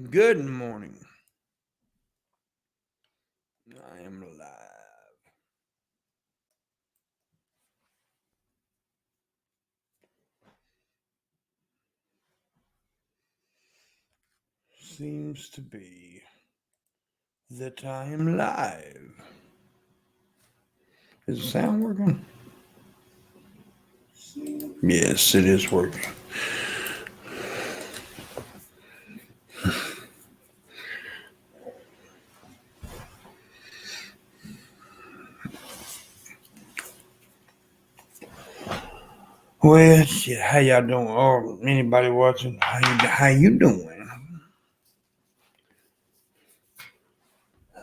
Good morning. I am live. Seems to be that I am live. Is the sound working? Yes, it is working. Well, shit, how y'all doing? Or anybody watching? How you doing?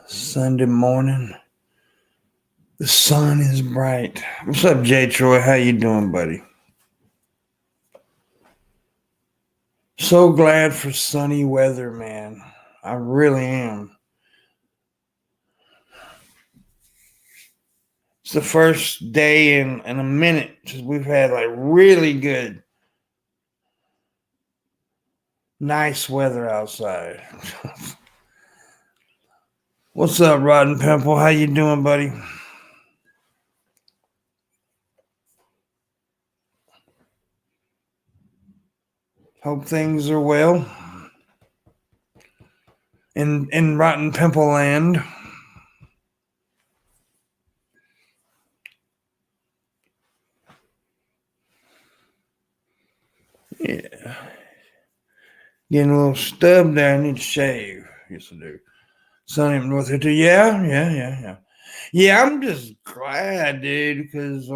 Sunday morning. The sun is bright. What's up, Jay Troy? How you doing, buddy? So glad for sunny weather, man. I really am. It's the first day in a minute since we've had like really good, nice weather outside. What's up, Rotten Pimple? How you doing, buddy? Hope things are well in Rotten Pimple land. Yeah. Getting a little stub there. I need to shave. Yes, I do. Sunny up north here too. Yeah. Yeah, I'm just glad, dude, because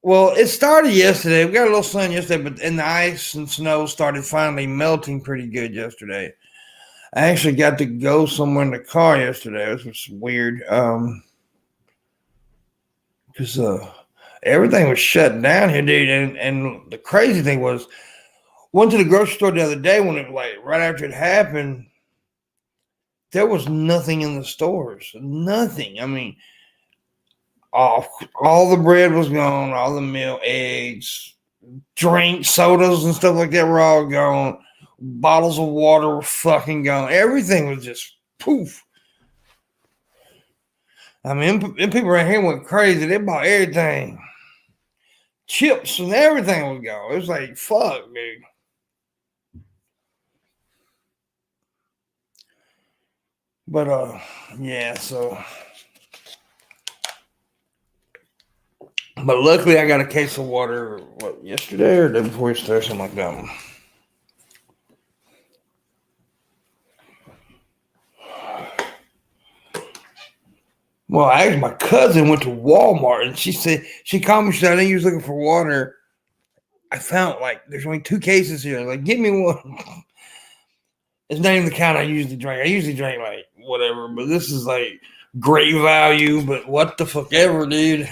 well, it started yesterday. We got a little sun yesterday, but and the ice and snow started finally melting pretty good yesterday. I actually got to go somewhere in the car yesterday, which was weird. Because everything was shut down here, dude. And the crazy thing was, went to the grocery store the other day when it like right after it happened. There was nothing in the stores. Nothing. I mean, all the bread was gone, all the milk, eggs, drinks, sodas, and stuff like that were all gone. Bottles of water were fucking gone. Everything was just poof. I mean, them people right here went crazy. They bought everything. Chips and everything was gone. It was like, fuck, dude. But, yeah, so. But luckily, I got a case of water, yesterday or the day before yesterday, something like that. Well, actually, my cousin went to Walmart and she called me. She said, I think you was looking for water. I found like there's only 2 cases here. Like, give me one. It's not even the kind I usually drink. I usually drink like whatever, but this is like great value. But what the fuck ever, dude.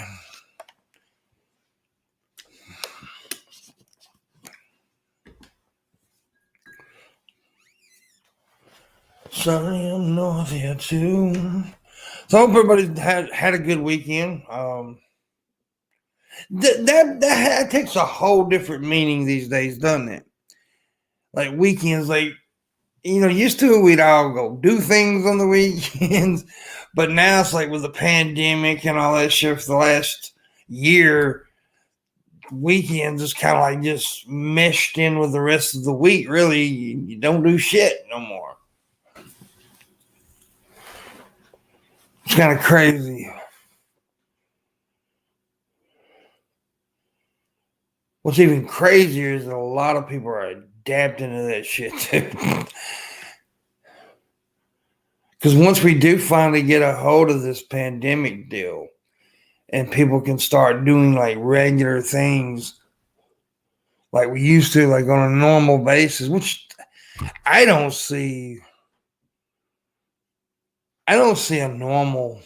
Sunny up north here too. So I hope everybody had a good weekend. That takes a whole different meaning these days, doesn't it? Like weekends, like used to we'd all go do things on the weekends, but now it's like with the pandemic and all that shit for the last year, weekends is kind of like just meshed in with the rest of the week. Really, you don't do shit no more. It's kind of crazy. What's even crazier is that a lot of people are adapting to that shit too. Because once we do finally get a hold of this pandemic deal and people can start doing like regular things like we used to, like on a normal basis, which I don't see a normal,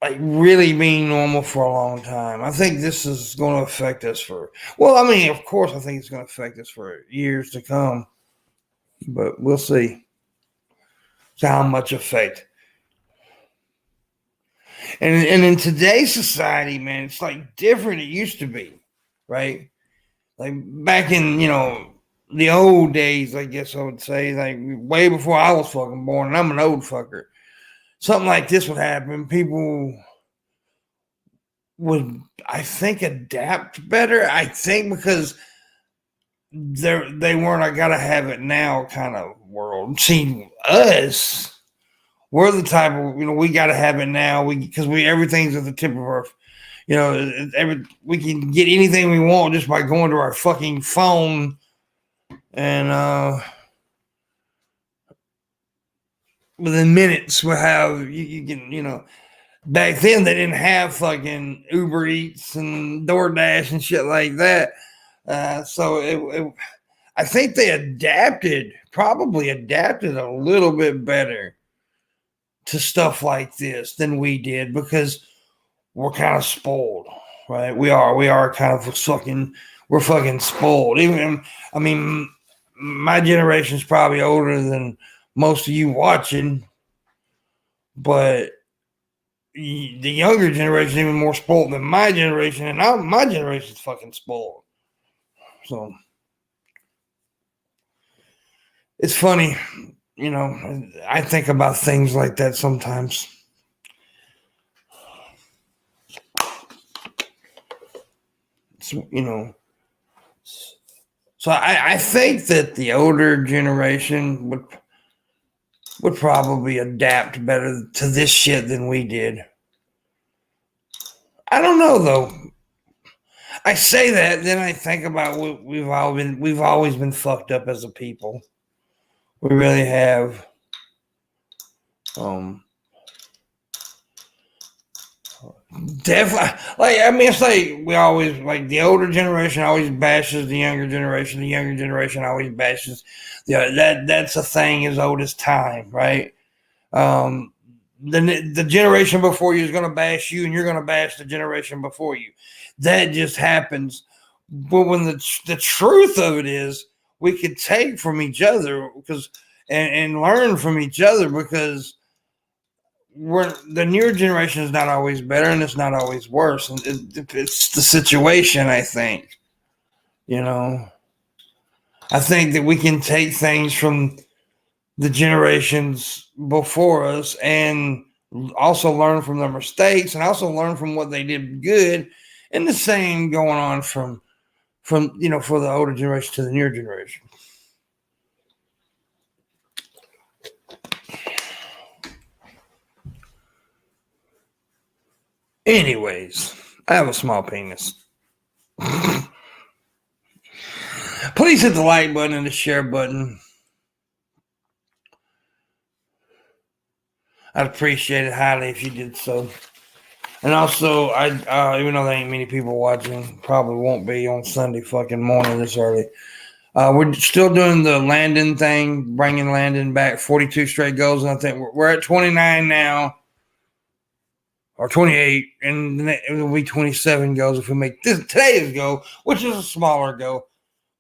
like really being normal for a long time. I think this is going to affect us of course, I think it's going to affect us for years to come, but we'll see how much effect. And in today's society, man, it's like different. It used to be, right? Like back in, the old days, I guess I would say, like way before I was fucking born, and I'm an old fucker. Something like this would happen. People would, I think, adapt better. I think because they weren't I gotta have it now kind of world. See, us, we're the type of, we gotta have it now. Because everything's at the tip of our, we can get anything we want just by going to our fucking phone. And within minutes we'll have, you can, back then they didn't have fucking Uber Eats and DoorDash and shit like that. So I think they probably adapted a little bit better to stuff like this than we did, because we're kind of spoiled, right? We are kind of we're fucking spoiled. I mean, my generation's probably older than most of you watching, but the younger generation is even more spoiled than my generation, and my generation's fucking spoiled. So it's funny, I think about things like that sometimes. So, so I think that the older generation would probably adapt better to this shit than we did. I don't know though. I say that, then I think about we've always been fucked up as a people. We really have. Definitely, it's like we always, like, the older generation always bashes the younger generation. The younger generation always bashes that's a thing as old as time, right? The generation before you is going to bash you, and you're going to bash the generation before you. That just happens. But when the truth of it is, we could take from each other and learn from each other, because the newer generation is not always better, and it's not always worse. And it's the situation, I think. I think that we can take things from the generations before us and also learn from their mistakes, and also learn from what they did good, and the same going on from for the older generation to the newer generation. Anyways, I have a small penis. Please hit the like button and the share button. I'd appreciate it highly if you did so. And also, even though there ain't many people watching, probably won't be on Sunday fucking morning this early. We're still doing the Landon thing, bringing Landon back 42 straight goals, and I think we're at 29 now, or 28, and then it will be 27 goals if we make today's goal, which is a smaller goal.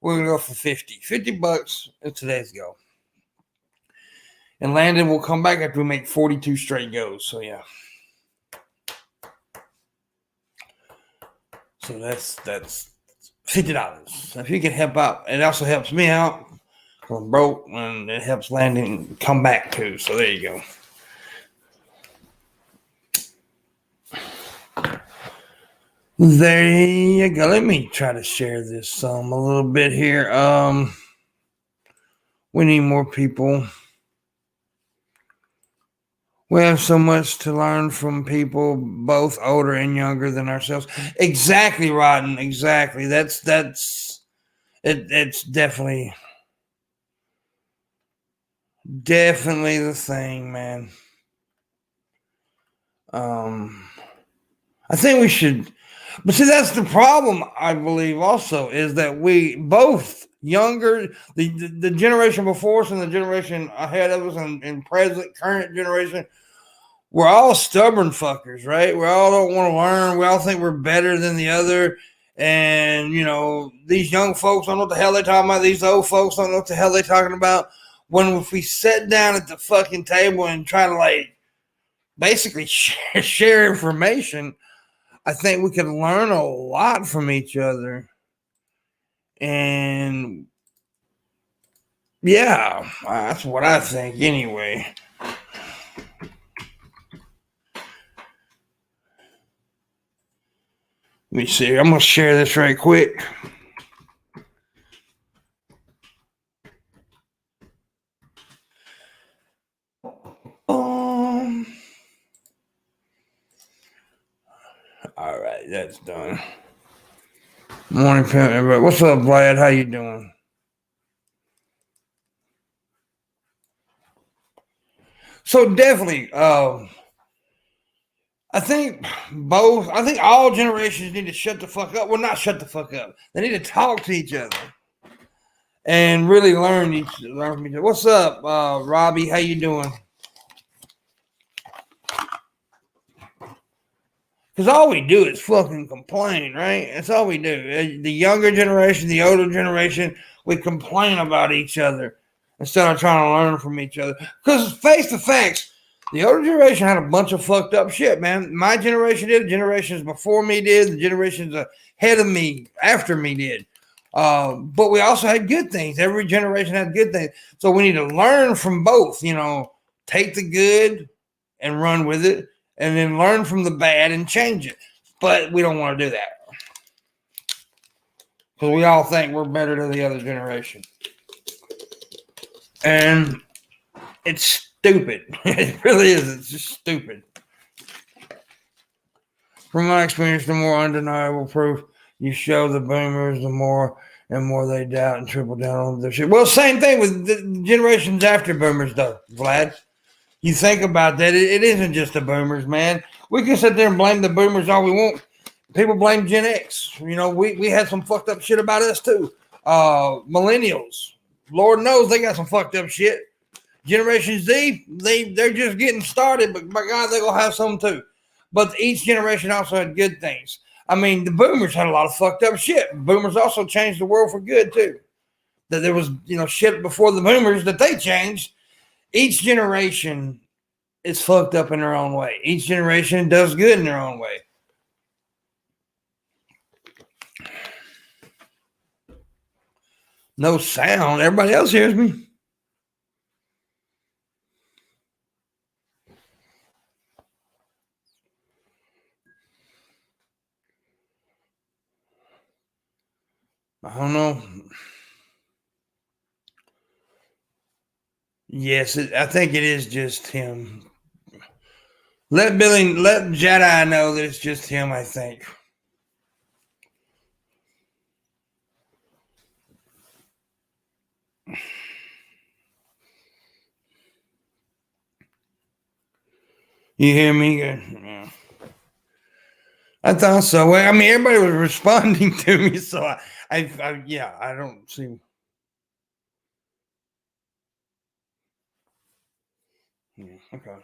We're gonna go for $50 is today's goal, and Landon will come back after we make 42 straight goals. So yeah. So that's $50. If you can help out, it also helps me out. I'm broke, and it helps Landon come back too. So there you go. There you go. Let me try to share this a little bit here. We need more people. We have so much to learn from people both older and younger than ourselves. Exactly, Rodden. Exactly. It's definitely the thing, man. I think we should, but see, that's the problem. I believe also is that we both younger, the generation before us and the generation ahead of us, and current generation, we're all stubborn fuckers, right? We all don't want to learn. We all think we're better than the other. And, these young folks don't know what the hell they're talking about. These old folks don't know what the hell they're talking about. If we sit down at the fucking table and try to, basically share information, I think we could learn a lot from each other. And Yeah, that's what I think anyway. Let me see. I'm going to share this right quick. All right, that's done. Morning, everybody. What's up, Vlad? How you doing? So definitely, I think all generations need to shut the fuck up. Well, not shut the fuck up. They need to talk to each other and really learn from each other. What's up, Robbie? How you doing? Because all we do is fucking complain, right? That's all we do. The younger generation, the older generation, we complain about each other instead of trying to learn from each other. Because face the facts, the older generation had a bunch of fucked up shit, man. My generation did, the generations before me did, the generations ahead of me, after me did. But we also had good things. Every generation had good things. So we need to learn from both, take the good and run with it, and then learn from the bad and change it. But we don't want to do that. Because we all think we're better than the other generation. And it's stupid. It really is. It's just stupid. From my experience, the more undeniable proof you show the boomers, the more and more they doubt and triple down on their shit. Well, same thing with the generations after boomers, though, Vlad. You think about that, it isn't just the boomers, man. We can sit there and blame the boomers all we want. People blame Gen X. We had some fucked up shit about us, too. Millennials, Lord knows they got some fucked up shit. Generation Z, they're just getting started, but by God, they're going to have some, too. But each generation also had good things. I mean, the boomers had a lot of fucked up shit. Boomers also changed the world for good, too. That there was, shit before the boomers that they changed. Each generation is fucked up in their own way. Each generation does good in their own way. No sound. Everybody else hears me. I don't know. Yes, I think it is just him. Let Jedi know that it's just him, I think. You hear me? Yeah. I thought so. Well, I mean, everybody was responding to me, so I don't see. Yeah, okay.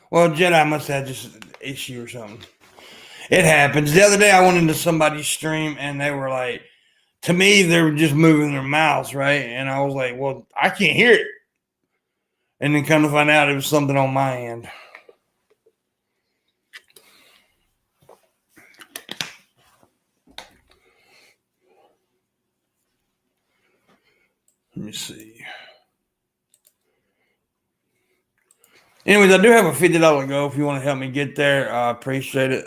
Well, Jedi must have just an issue or something. It happens. The other day, I went into somebody's stream, and they were like, to me, they were just moving their mouths, right? And I was like, well, I can't hear it. And then come to find out it was something on my end. Let me see. Anyways, I do have a $50 goal if you want to help me get there. I appreciate it.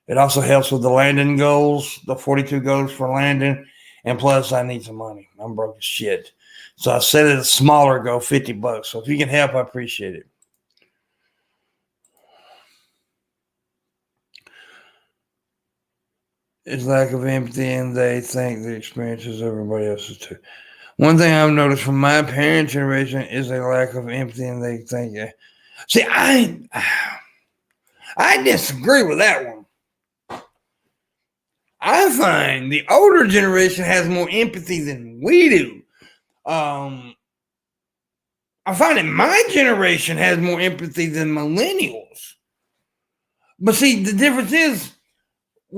It also helps with the landing goals, the 42 goals for landing. And plus, I need some money. I'm broke as shit. So I set it a smaller goal, $50. So if you can help, I appreciate it. It's lack of empathy, and they think the experience is everybody else's too. One thing I've noticed from my parent generation is a lack of empathy, and they think, see, I disagree with that one. I find the older generation has more empathy than we do. I find that my generation has more empathy than millennials. But see, the difference is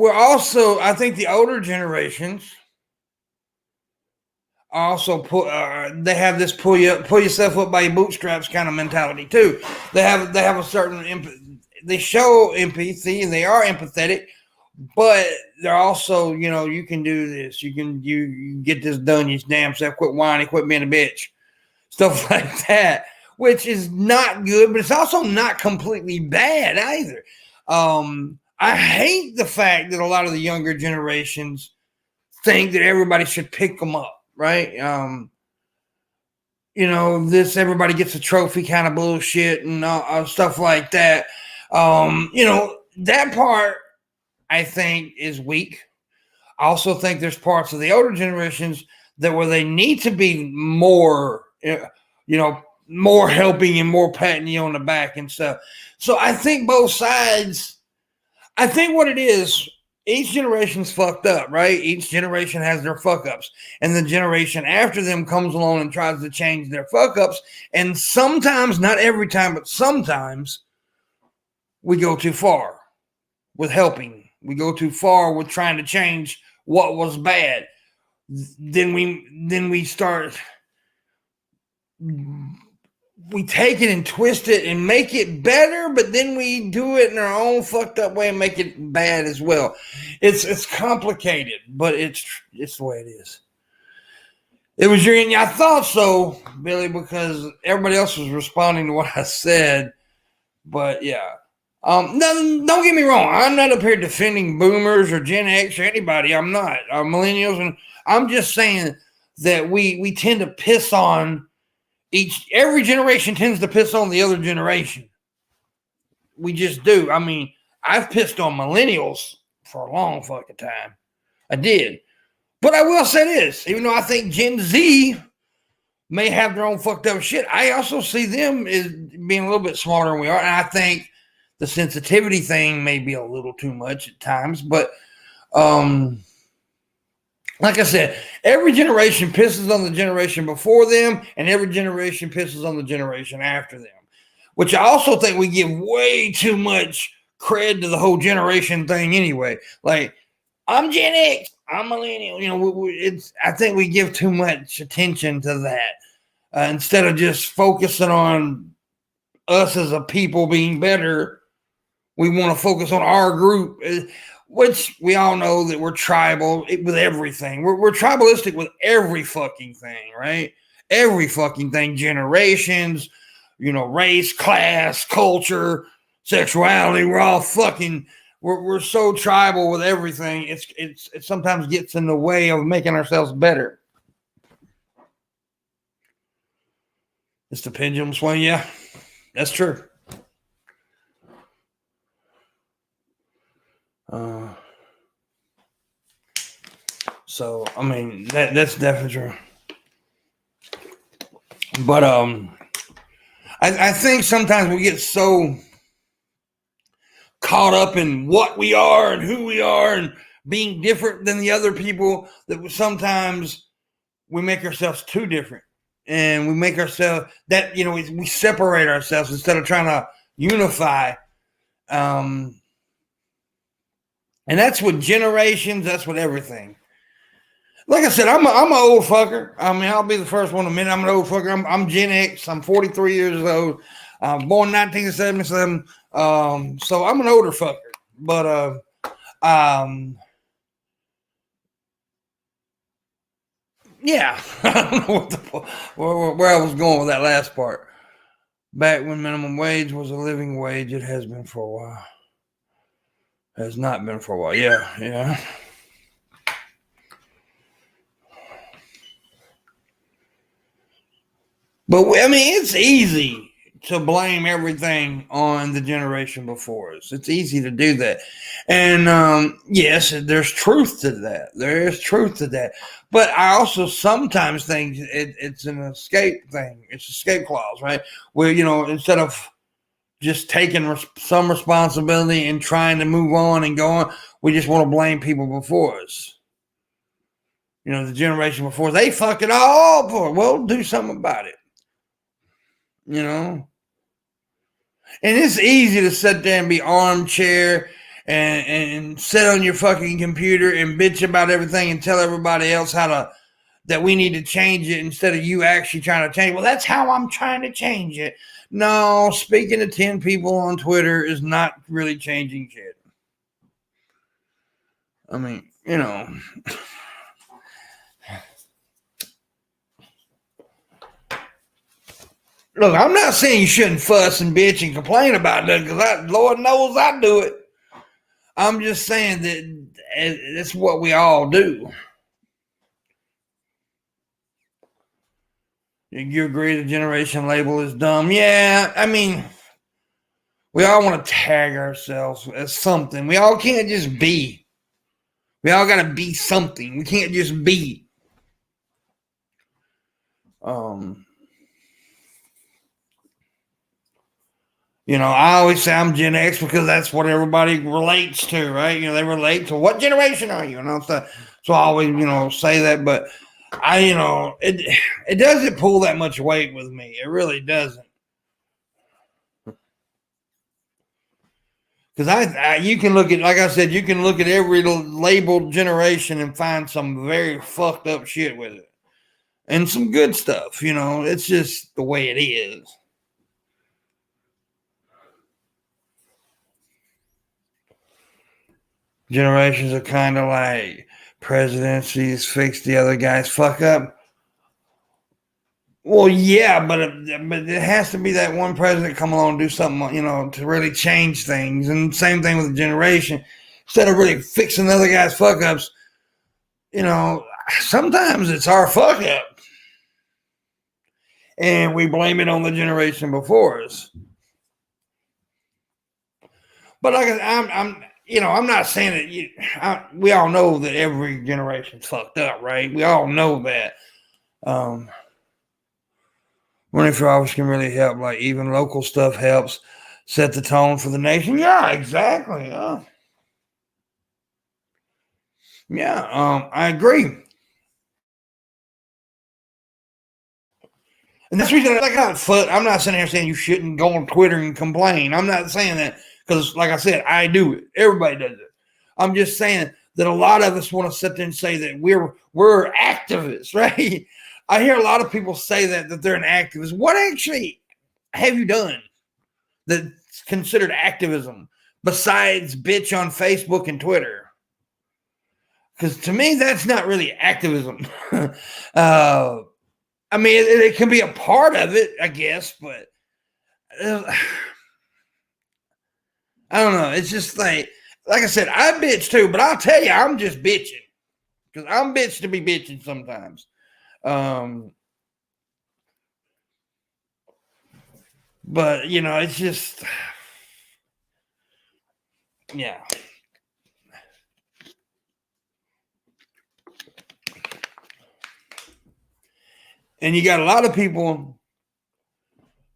I think the older generations also they have this pull yourself up by your bootstraps kind of mentality too. They have a certain empathy. They show empathy and they are empathetic, but they're also, you can do this. You get this done. You damn self. Quit whining. Quit being a bitch. Stuff like that, which is not good, but it's also not completely bad either. I hate the fact that a lot of the younger generations think that everybody should pick them up, right? This everybody gets a trophy kind of bullshit and stuff like that. That part I think is weak. I also think there's parts of the older generations that where they need to be more, more helping and more patting you on the back and stuff. So I think both sides. I think what it is, each generation's fucked up, right? Each generation has their fuck ups, and the generation after them comes along and tries to change their fuck ups. And sometimes, not every time, but sometimes, we go too far with helping. We go too far with trying to change what was bad. Then we start. We take it and twist it and make it better, but then we do it in our own fucked up way and make it bad as well. It's complicated, but it's the way it is. It was I thought so, Billy, because everybody else was responding to what I said. But yeah. No, don't get me wrong. I'm not up here defending boomers or Gen X or anybody. I'm not. Millennials, and I'm just saying that we tend to piss on every generation tends to piss on the other generation. We just do. I mean, I've pissed on millennials for a long fucking time. I did. But I will say this, even though I think Gen Z may have their own fucked up shit, I also see them as being a little bit smarter than we are. And I think the sensitivity thing may be a little too much at times. But like I said, every generation pisses on the generation before them, and every generation pisses on the generation after them, which I also think we give way too much cred to the whole generation thing anyway. Like, I'm Gen X, I'm millennial. I think we give too much attention to that instead of just focusing on us as a people being better. We want to focus on our group. Which we all know that we're tribal with everything. We're tribalistic with every fucking thing, right? Every fucking thing. Generations, race, class, culture, sexuality. We're all fucking. We're so tribal with everything. It sometimes gets in the way of making ourselves better. It's the pendulum swing. Yeah, that's true. So I mean that's definitely true. But I think sometimes we get so caught up in what we are and who we are and being different than the other people that sometimes we make ourselves too different, and we make ourselves that we separate ourselves instead of trying to unify. And that's with generations. That's with everything. Like I said, I'm an old fucker. I mean, I'll be the first one to admit I'm an old fucker. I'm Gen X. I'm 43 years old. Born 1977. So I'm an older fucker. But yeah, I don't know where I was going with that last part. Back when minimum wage was a living wage, it has been for a while. It has not been for a while. Yeah. But I mean, it's easy to blame everything on the generation before us. It's easy to do that. And yes, there's truth to that. There is truth to that. But I also sometimes think it's an escape thing. It's an escape clause, right? Where, instead of just taking some responsibility and trying to move on and go on, we just want to blame people before us. The generation before, they fuck it all up for. Well, do something about it. And it's easy to sit there and be armchair and sit on your fucking computer and bitch about everything and tell everybody else that we need to change it instead of you actually trying to change. Well, that's how I'm trying to change it. No, speaking to 10 people on Twitter is not really changing shit. I mean, look, I'm not saying you shouldn't fuss and bitch and complain about that because Lord knows I do it. I'm just saying that that's what we all do. You agree the generation label is dumb? Yeah, I mean, we all want to tag ourselves as something. We all can't just be. We all got to be something. We can't just be. I always say I'm Gen X because that's what everybody relates to, right? They relate to what generation are you? So I always, say that, but it doesn't pull that much weight with me. It really doesn't. Because you can look at, like I said, you can look at every labeled generation and find some very fucked up shit with it, and some good stuff. It's just the way it is. Generations are kind of like presidencies fix the other guy's fuck up. Well, yeah, but it has to be that one president come along and do something, to really change things. And same thing with the generation. Instead of really fixing the other guy's fuck ups, sometimes it's our fuck up, and we blame it on the generation before us. But I'm not saying that we all know that every generation's fucked up, right? We all know that. Running for office can really help. Like even local stuff helps set the tone for the nation. Yeah, exactly. I agree. And that's the reason I'm not sitting here saying you shouldn't go on Twitter and complain. I'm not saying that because, like I said, I do it. Everybody does it. I'm just saying that a lot of us want to sit there and say that we're activists, right? I hear a lot of people say that they're an activist. What actually have you done that's considered activism besides bitch on Facebook and Twitter? Because to me, that's not really activism. I mean, it can be a part of it, I guess, but I don't know. It's just like I said, I bitch too, but I'll tell you, I'm just bitching because I'm bitch to be bitching sometimes. But it's just, yeah. And you got a lot of people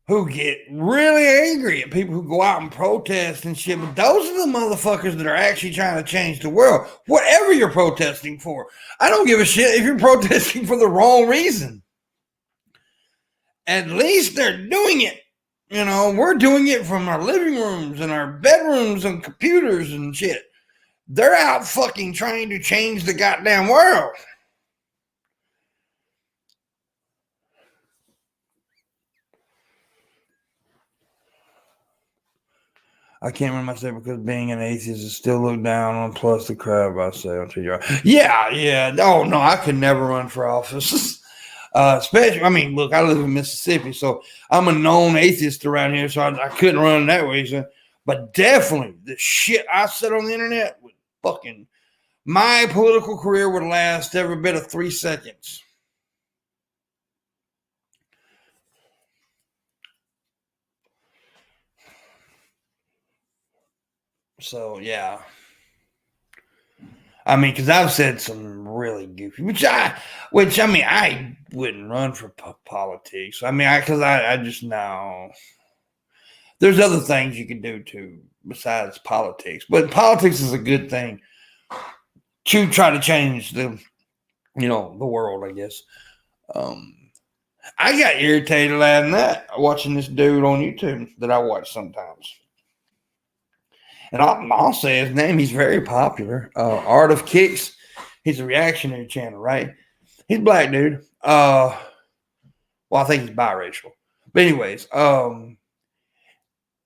who get really angry at people who go out and protest and shit. But those are the motherfuckers that are actually trying to change the world. Whatever you're protesting for. I don't give a shit if you're protesting for the wrong reason. At least they're doing it. We're doing it from our living rooms and our bedrooms and computers and shit. They're out fucking trying to change the goddamn world. I can't remember myself because being an atheist is still looked down on, plus the crap I say on TR. Yeah. Oh, no, I could never run for office. Especially, I mean, look, I live in Mississippi, so I'm a known atheist around here, so I couldn't run that way. So, but definitely, the shit I said on the internet would fucking, my political career would last every bit of 3 seconds. So, yeah. I mean, because I've said some really goofy, which I mean, I wouldn't run for politics. I mean, I just know there's other things you can do too besides politics, but politics is a good thing to try to change the world, I guess. I got irritated last night watching this dude on YouTube that I watch sometimes. And I'll say his name. He's very popular. Art of Kicks. He's a reactionary channel, right? He's a black dude. Well, I think he's biracial. But anyways,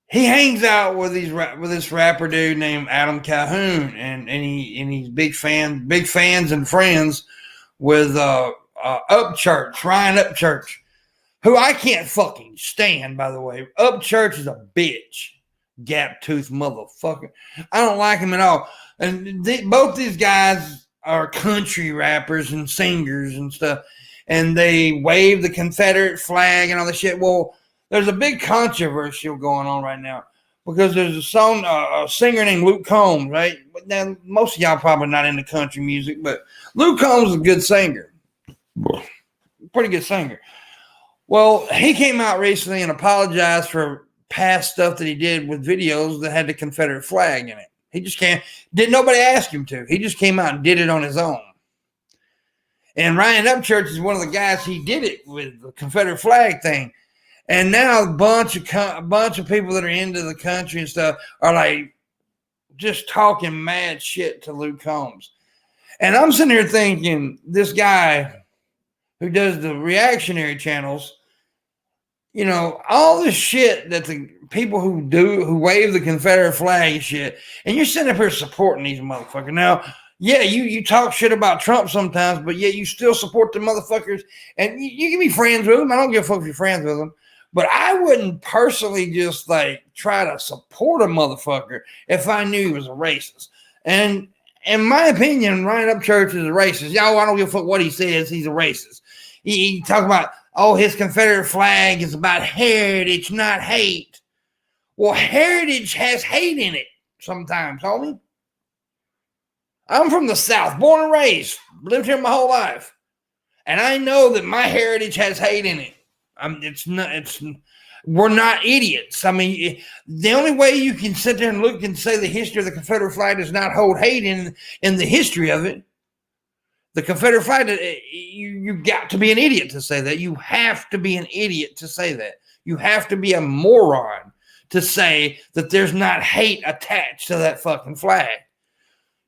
he hangs out with this rapper dude named Adam Calhoun, and he's big fans and friends with Upchurch, Ryan Upchurch, who I can't fucking stand, by the way. Upchurch is a bitch, gap tooth motherfucker. I don't like him at all. And both these guys are country rappers and singers and stuff, and they wave the Confederate flag and all this shit. Well, there's a big controversy going on right now because there's a singer named Luke Combs, right? Now, most of y'all probably not into country music, but Luke Combs is a good singer. Pretty good singer. Well, he came out recently and apologized for past stuff that he did with videos that had the Confederate flag in it. He just didn't nobody ask him to. He just came out and did it on his own. And Ryan Upchurch is one of the guys he did it with, the Confederate flag thing. And now a bunch of people that are into the country and stuff are like just talking mad shit to Luke Combs. And I'm sitting here thinking, this guy who does the reactionary channels, you know, all the shit that the people who wave the Confederate flag and shit, and you're sitting up here supporting these motherfuckers. Now, yeah, you talk shit about Trump sometimes, but yet you still support the motherfuckers, and you can be friends with them. I don't give a fuck if you're friends with them. But I wouldn't personally just like try to support a motherfucker if I knew he was a racist. And in my opinion, Ryan Upchurch is a racist. Y'all, I don't give a fuck what he says. He's a racist. He talk about, oh, his Confederate flag is about heritage, not hate. Well, heritage has hate in it sometimes, homie. I'm from the South, born and raised, lived here my whole life. And I know that my heritage has hate in it. We're not idiots. I mean, the only way you can sit there and look and say the history of the Confederate flag does not hold hate in the history of it. The Confederate flag, you got to be an idiot to say that. You have to be an idiot to say that. You have to be a moron to say that there's not hate attached to that fucking flag.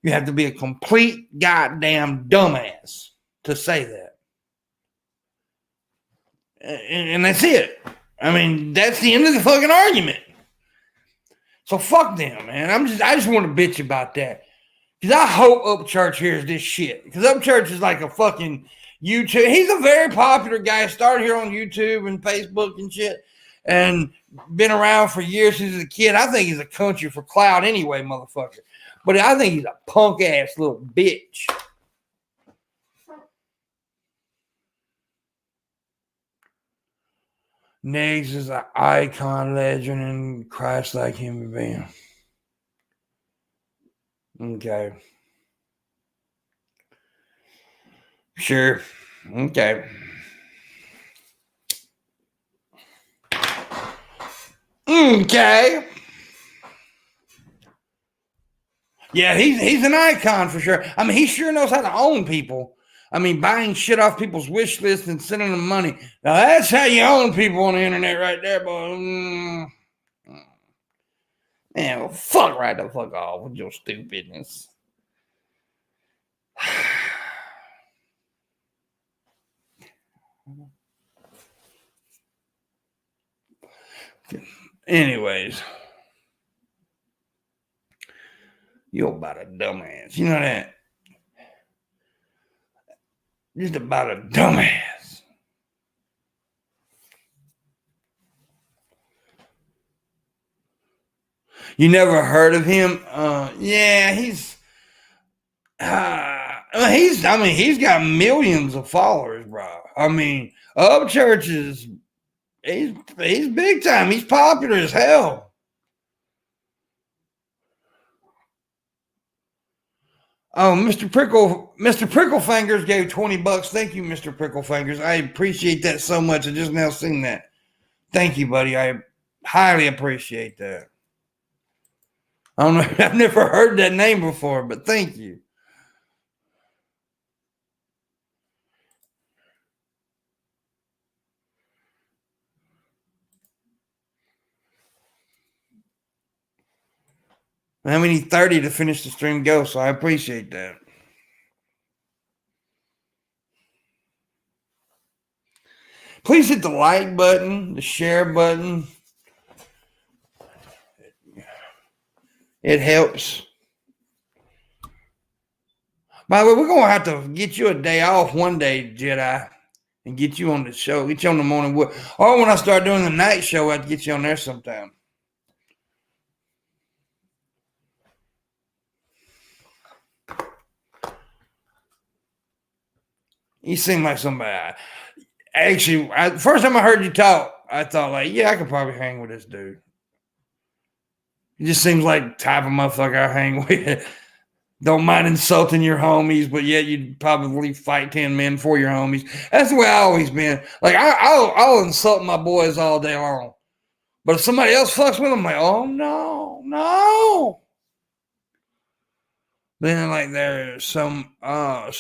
You have to be a complete goddamn dumbass to say that. And that's it. I mean, that's the end of the fucking argument. So fuck them, man. I just want to bitch about that. Because I hope Upchurch hears this shit. Because Upchurch is like a fucking YouTube. He's a very popular guy. Started here on YouTube and Facebook and shit. And been around for years since he was a kid. I think he's a country for clout anyway, motherfucker. But I think he's a punk ass little bitch. Negs is an icon, legend, and Christ-like human being. Okay. Sure. Okay. Okay. Yeah, he's an icon for sure. I mean, he sure knows how to own people. I mean, buying shit off people's wish lists and sending them money. Now, that's how you own people on the internet right there, boy. Man, well, fuck right the fuck off with your stupidness. Anyways. You're about a dumbass. You know that? Just about a dumbass. You never heard of him? Yeah, he's got millions of followers, bro. I mean, Upchurch is he's big time. He's popular as hell. Oh, Mr. Pricklefingers gave $20. Thank you, Mr. Pricklefingers. I appreciate that so much. I just now seen that. Thank you, buddy. I highly appreciate that. I don't know. I've never heard that name before, but thank you. And we need 30 to finish the stream go, so I appreciate that. Please hit the like button, the share button. It helps. By the way, we're going to have to get you a day off one day, Jedi, and get you on the show. Get you on the morning wood. Or when I start doing the night show, I have to get you on there sometime. You seem like somebody. Actually, first time I heard you talk, I thought, like, yeah, I could probably hang with this dude. He just seems like the type of motherfucker I hang with. Don't mind insulting your homies, but yet you'd probably fight 10 men for your homies. That's the way I always been. Like, I'll insult my boys all day long. But if somebody else fucks with them, I'm like, oh, no. Then, like, there's so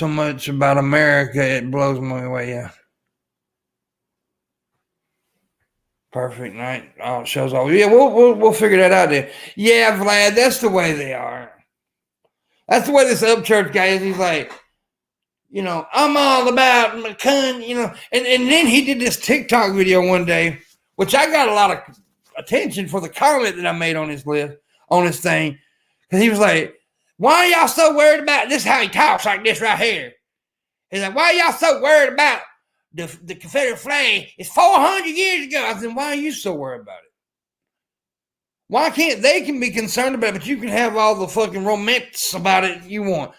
much about America, it blows me away, yeah. Perfect night. Oh, show's all. Yeah, we'll figure that out then. Yeah, Vlad, that's the way they are. That's the way this Upchurch guy is. He's like, you know, I'm all about McCunn, you know. And then he did this TikTok video one day, which I got a lot of attention for the comment that I made on his list, on his thing. Because he was like, why are y'all so worried about this? Is how he talks like this right here. He's like, why are y'all so worried about the Confederate flag? It's 400 years ago. I said, why are you so worried about it? Why can't they can be concerned about it, but you can have all the fucking romance about it you want?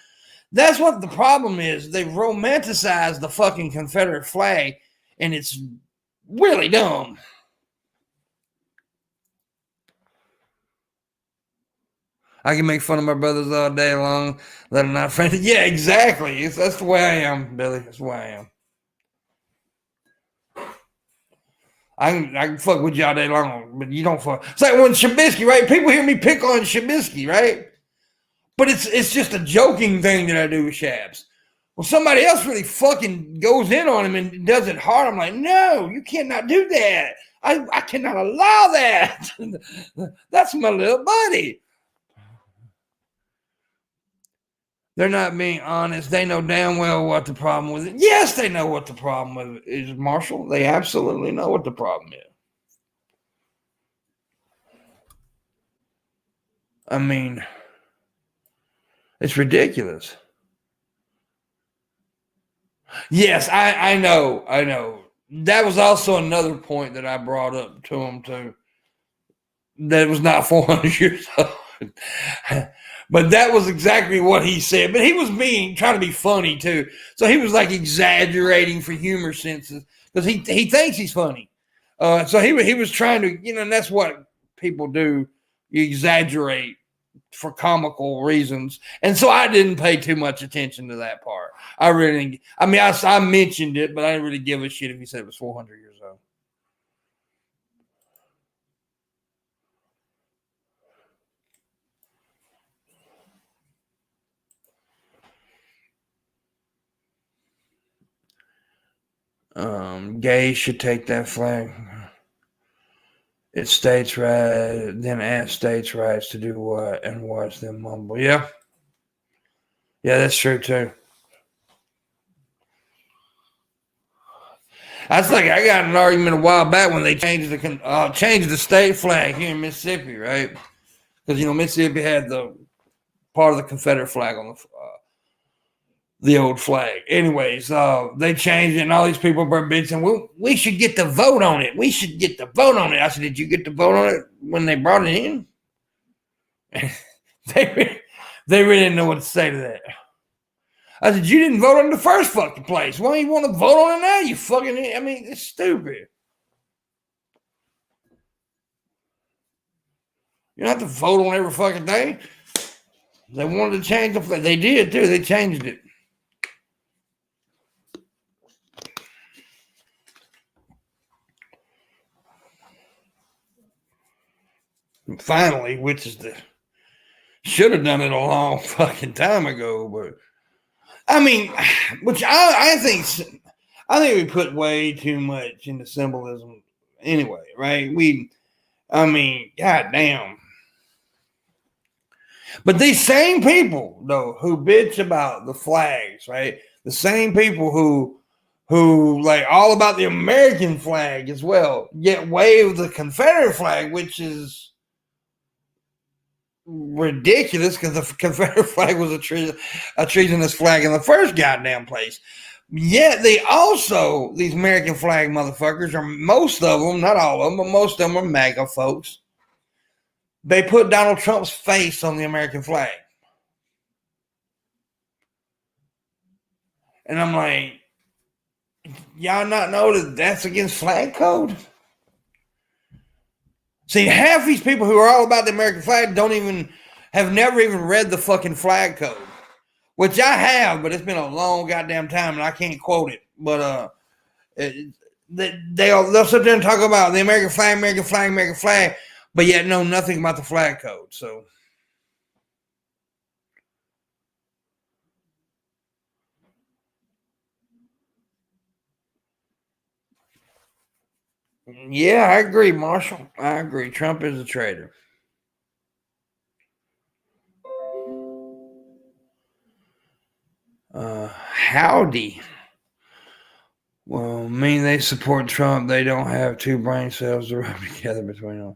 That's what the problem is. They romanticize the fucking Confederate flag, and it's really dumb. I can make fun of my brothers all day long, let them not friend. Yeah, exactly. That's the way I am, Billy. That's the way I am. I can fuck with you all day long, but you don't fuck. It's like when Shabisky, right? People hear me pick on Shabisky, right? But it's just a joking thing that I do with Shabs. Well, somebody else really fucking goes in on him and does it hard. I'm like, no, you cannot do that. I cannot allow that. That's my little buddy. They're not being honest. They know damn well what the problem with it. Yes, they know what the problem with it is, Marshall. They absolutely know what the problem is. I mean, it's ridiculous. Yes, I know. That was also another point that I brought up to him too. That was not 400 years old. But that was exactly what he said. But he was trying to be funny too. So he was like exaggerating for humor senses because he thinks he's funny. So he was trying to, you know, and that's what people do. You exaggerate for comical reasons. And so I didn't pay too much attention to that part. I mentioned it, but I didn't really give a shit if he said it was 400 years old. Gays should take that flag. It's states' right, then ask states' rights to do what and watch them mumble. Yeah, that's true too. That's like I got an argument a while back when they changed the state flag here in Mississippi, right? Because Mississippi had the part of the Confederate flag on the old flag. Anyways, they changed it, and all these people were bitching. Well, we should get the vote on it. We should get the vote on it. I said, did you get the vote on it when they brought it in? they really didn't know what to say to that. I said, you didn't vote on it in the first fucking place. Why do you want to vote on it now? You fucking, it's stupid. You don't have to vote on every fucking thing. They wanted to change the flag. They did too. They changed it. Finally, which is should have done it a long fucking time ago, but which I think we put way too much into symbolism anyway, right? Goddamn. But these same people though who bitch about the flags, right? The same people who like all about the American flag as well, yet wave the Confederate flag, which is ridiculous because the Confederate flag was a treasonous flag in the first goddamn place. Yet these American flag motherfuckers, are most of them, not all of them, but most of them are MAGA folks. They put Donald Trump's face on the American flag. And I'm like, y'all not know that that's against flag code? See, half these people who are all about the American flag have never even read the fucking flag code. Which I have, but it's been a long goddamn time and I can't quote it. But they'll sit there and talk about the American flag, but yet know nothing about the flag code. So yeah, I agree, Marshall. I agree. Trump is a traitor. Howdy. Well, I mean, they support Trump. They don't have two brain cells to rub together between them.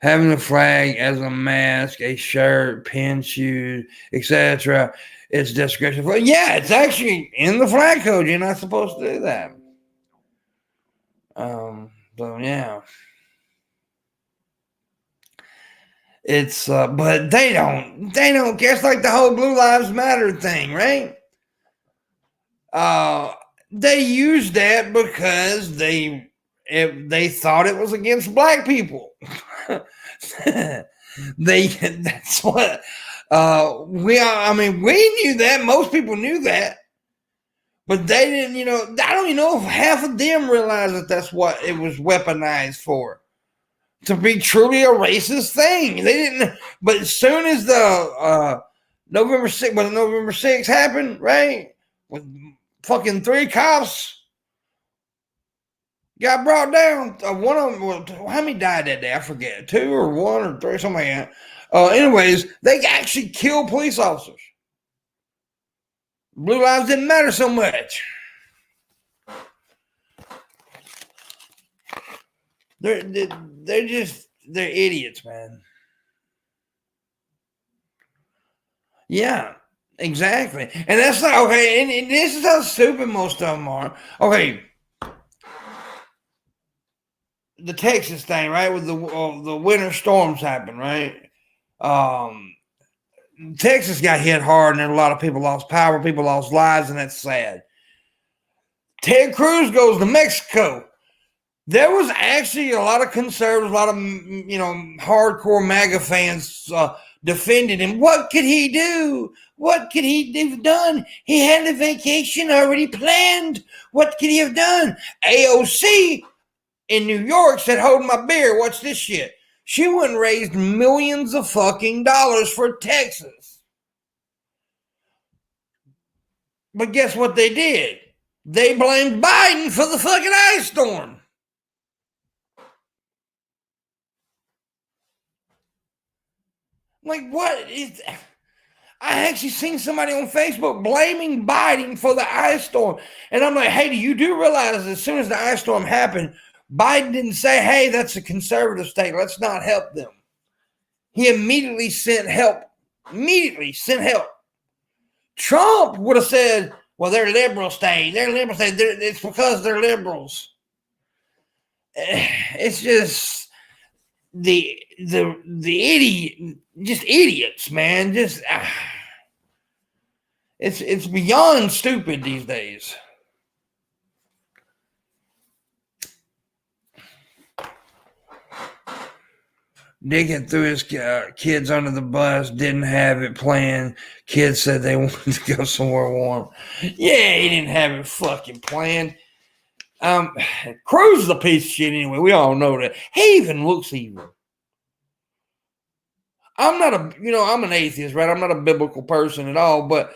Having a flag as a mask, a shirt, pin, shoes, etc. It's disgraceful. Yeah, it's actually in the flag code. You're not supposed to do that. So yeah. It's but they don't care. It's like the whole Blue Lives Matter thing, right? They used that because they thought it was against black people. That's what we knew that. Most people knew that, but they didn't. I don't even know if half of them realized that that's what it was weaponized for. To be truly a racist thing. They didn't, but as soon as the November 6th happened, right? With fucking 3 cops got brought down. One of them, how many died that day? I forget. 2 or 1 or 3, something like that. Anyways, they actually killed police officers. Blue lives didn't matter so much. They're idiots, man. Yeah, exactly. And that's not okay. And this is how stupid most of them are. Okay, the Texas thing, right? With the winter storms happened, right? Texas got hit hard, and a lot of people lost power. People lost lives, and that's sad. Ted Cruz goes to Mexico. There was actually a lot of conservatives, a lot of hardcore MAGA fans defended him. What could he do? What could he have done? He had a vacation already planned. What could he have done? AOC in New York said, "Hold my beer. Watch this shit." She went and raised millions of fucking dollars for Texas. But guess what they did? They blamed Biden for the fucking ice storm. Like, what is... I actually seen somebody on Facebook blaming Biden for the ice storm. And I'm like, hey, do you realize as soon as the ice storm happened, Biden didn't say, hey, that's a conservative state. Let's not help them. He immediately sent help. Trump would have said, well, they're liberal state. It's because they're liberals. It's just the idiot, just idiots, man. Just it's beyond stupid these days. Digging through his kids under the bus, didn't have it planned. Kids said they wanted to go somewhere warm. Yeah, he didn't have it fucking planned. Cruz is a piece of shit anyway. We all know that. He even looks evil. I'm an atheist, right? I'm not a biblical person at all, but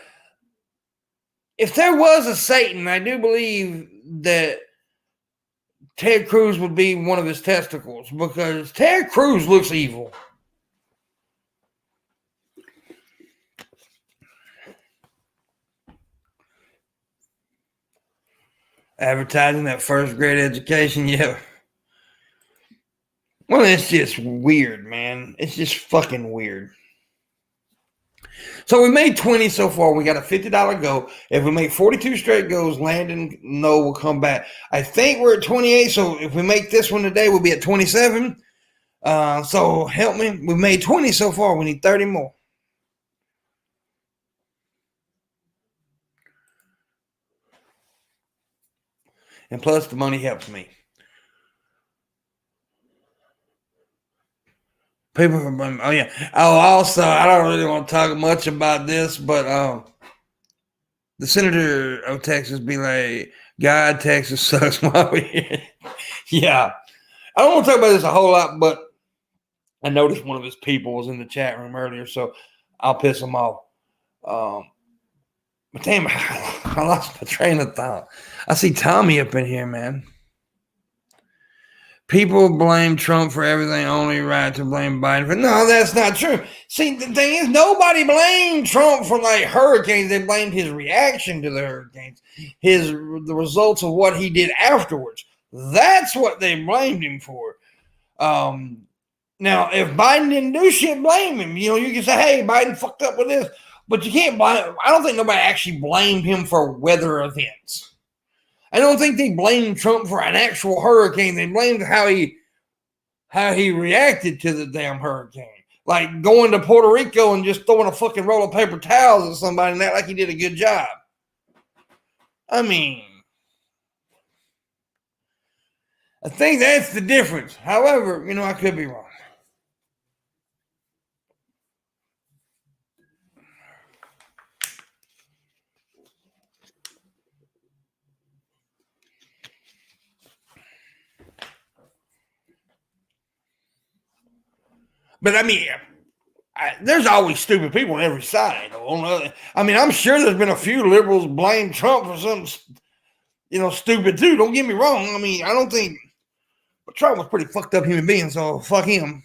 if there was a Satan, I do believe that Ted Cruz would be one of his testicles because Ted Cruz looks evil. Advertising that first grade education, yeah. Well, it's just weird, man. It's just fucking weird. So we made 20 so far. We got a $50 goal. If we make 42 straight goals, Landon will come back. I think we're at 28. So if we make this one today, we'll be at 27. So help me. We made 20 so far. We need 30 more. And plus, the money helps me. People are blaming. Oh yeah. Oh, also, I don't really want to talk much about this, but the senator of Texas be like, "God, Texas sucks." Yeah, I don't want to talk about this a whole lot, but I noticed one of his people was in the chat room earlier, so I'll piss him off. But damn, I lost my train of thought. I see Tommy up in here, man. People blame Trump for everything, only right to blame Biden for. No, that's not true. See, the thing is, nobody blamed Trump for like hurricanes. They blamed his reaction to the hurricanes, the results of what he did afterwards. That's what they blamed him for. Now, if Biden didn't do shit, blame him. You know, you can say, hey, Biden fucked up with this. But you can't blame. I don't think nobody actually blamed him for weather events. I don't think they blamed Trump for an actual hurricane. They blamed how he reacted to the damn hurricane. Like going to Puerto Rico and just throwing a fucking roll of paper towels at somebody and act like he did a good job. I mean, I think that's the difference. However, you know, I could be wrong. But I mean, there's always stupid people on every side. I mean, I'm sure there's been a few liberals blame Trump for something, you know, stupid too. Don't get me wrong. I mean, I don't think, but Trump was a pretty fucked up human being, so fuck him.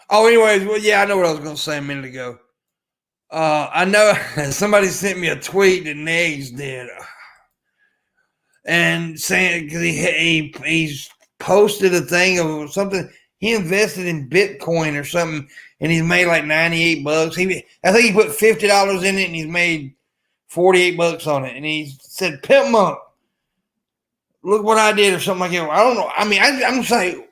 Oh, anyways, well, yeah, I know what I was going to say a minute ago. I know somebody sent me a tweet that Negs did. And saying because he's posted a thing of something he invested in Bitcoin or something, and he's made like $98. I think he put $50 in it, and he's made $48 on it. And he said, "Pimpmunk, look what I did," or something like that. I don't know. I mean, I'm saying,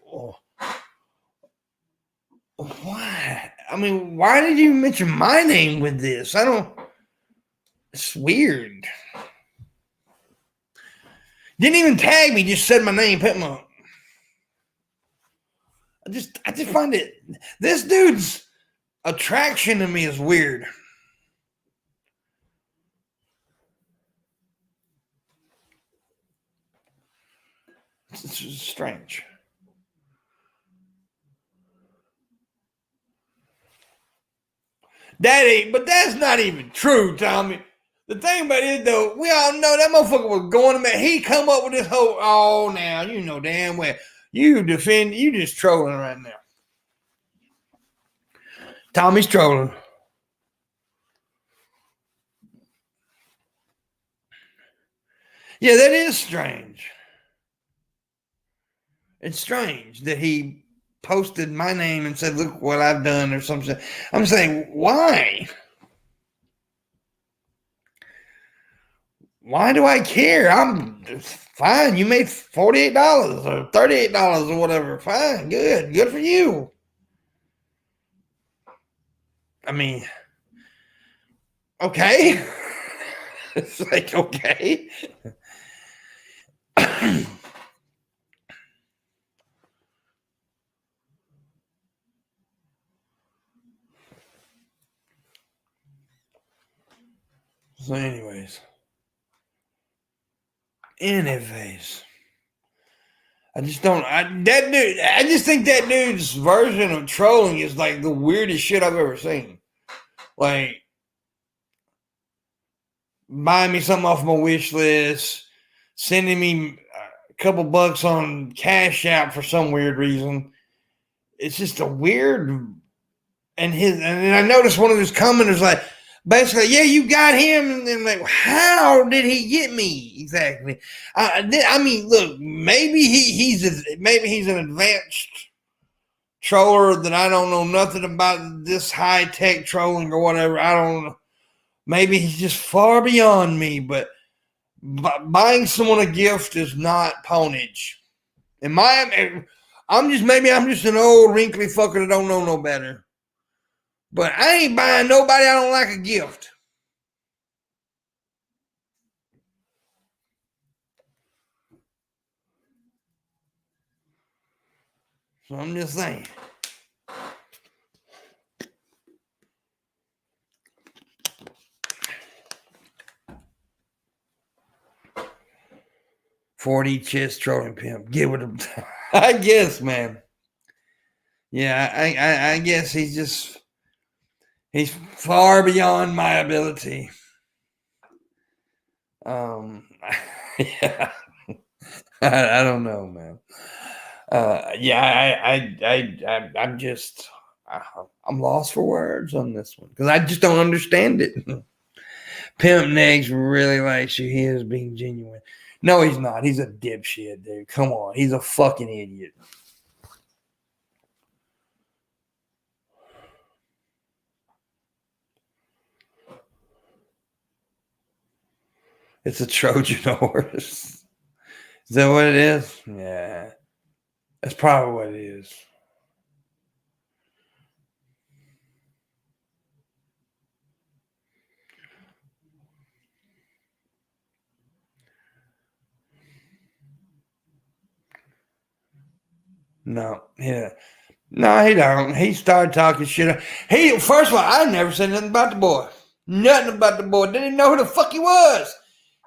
why? I mean, why did you mention my name with this? I don't. It's weird. Didn't even tag me, just said my name, Pimpmunk. I just find it, this dude's attraction to me is weird. It's strange. But that's not even true, Tommy. The thing about it, though, we all know that motherfucker was going to man. He come up with this whole, oh, now, you know damn well. You just trolling right now. Tommy's trolling. Yeah, that is strange. It's strange that he posted my name and said, look what I've done or something. I'm saying, why? Why do I care? I'm fine. You made $48 or $38 or whatever. Fine. Good for you. I mean, okay. It's like, okay. So anyways, I just think that dude's version of trolling is like the weirdest shit I've ever seen. Like, buying me something off my wish list, sending me a couple bucks on Cash App for some weird reason. It's just a weird, and I noticed one of his commenters like, basically, yeah, you got him, and then like, how did he get me exactly? I mean, look, maybe he's an advanced troller that I don't know nothing about this high tech trolling or whatever. I don't know. Maybe he's just far beyond me, but buying someone a gift is not pawnage. I'm just an old wrinkly fucker that don't know no better. But I ain't buying nobody I don't like a gift. So I'm just saying. $40 chest trolling pimp. Give it him. I guess, man. Yeah, I guess he's far beyond my ability. Yeah. I don't know, man. I'm lost for words on this one because I just don't understand it. Pimp Negs really likes you. He is being genuine. No, he's not. He's a dipshit, dude. Come on. He's a fucking idiot. It's a Trojan horse. Is that what it is? Yeah. That's probably what it is. No, yeah. No, he don't. He started talking shit. First of all, I never said nothing about the boy. Nothing about the boy. Didn't even know who the fuck he was.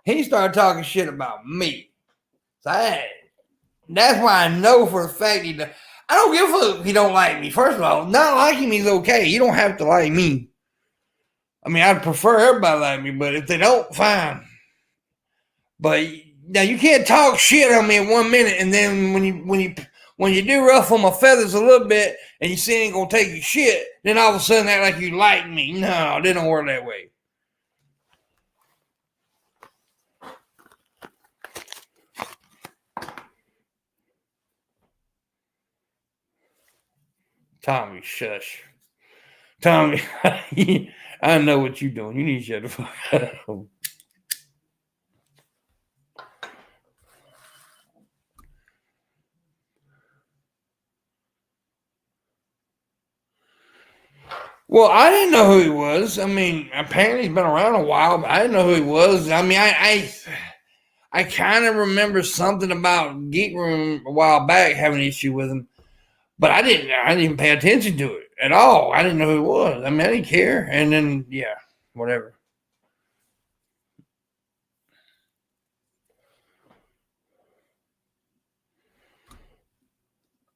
He started talking shit about me. So that's why I know for a fact I don't give a fuck if he don't like me. First of all, not liking me is okay. You don't have to like me. I mean, I'd prefer everybody like me, but if they don't, fine. But now you can't talk shit on me in 1 minute, and then when you do ruffle my feathers a little bit, and you see I ain't gonna take your shit, then all of a sudden act like you like me. No, it didn't work that way. Tommy, shush. Tommy, I know what you're doing. You need to shut the fuck up. Well, I didn't know who he was. I mean, apparently he's been around a while, but I didn't know who he was. I mean, I kind of remember something about Geek Room a while back having an issue with him, but I didn't even pay attention to it at all. I didn't know who he was. I mean, I didn't care. And then, yeah, whatever.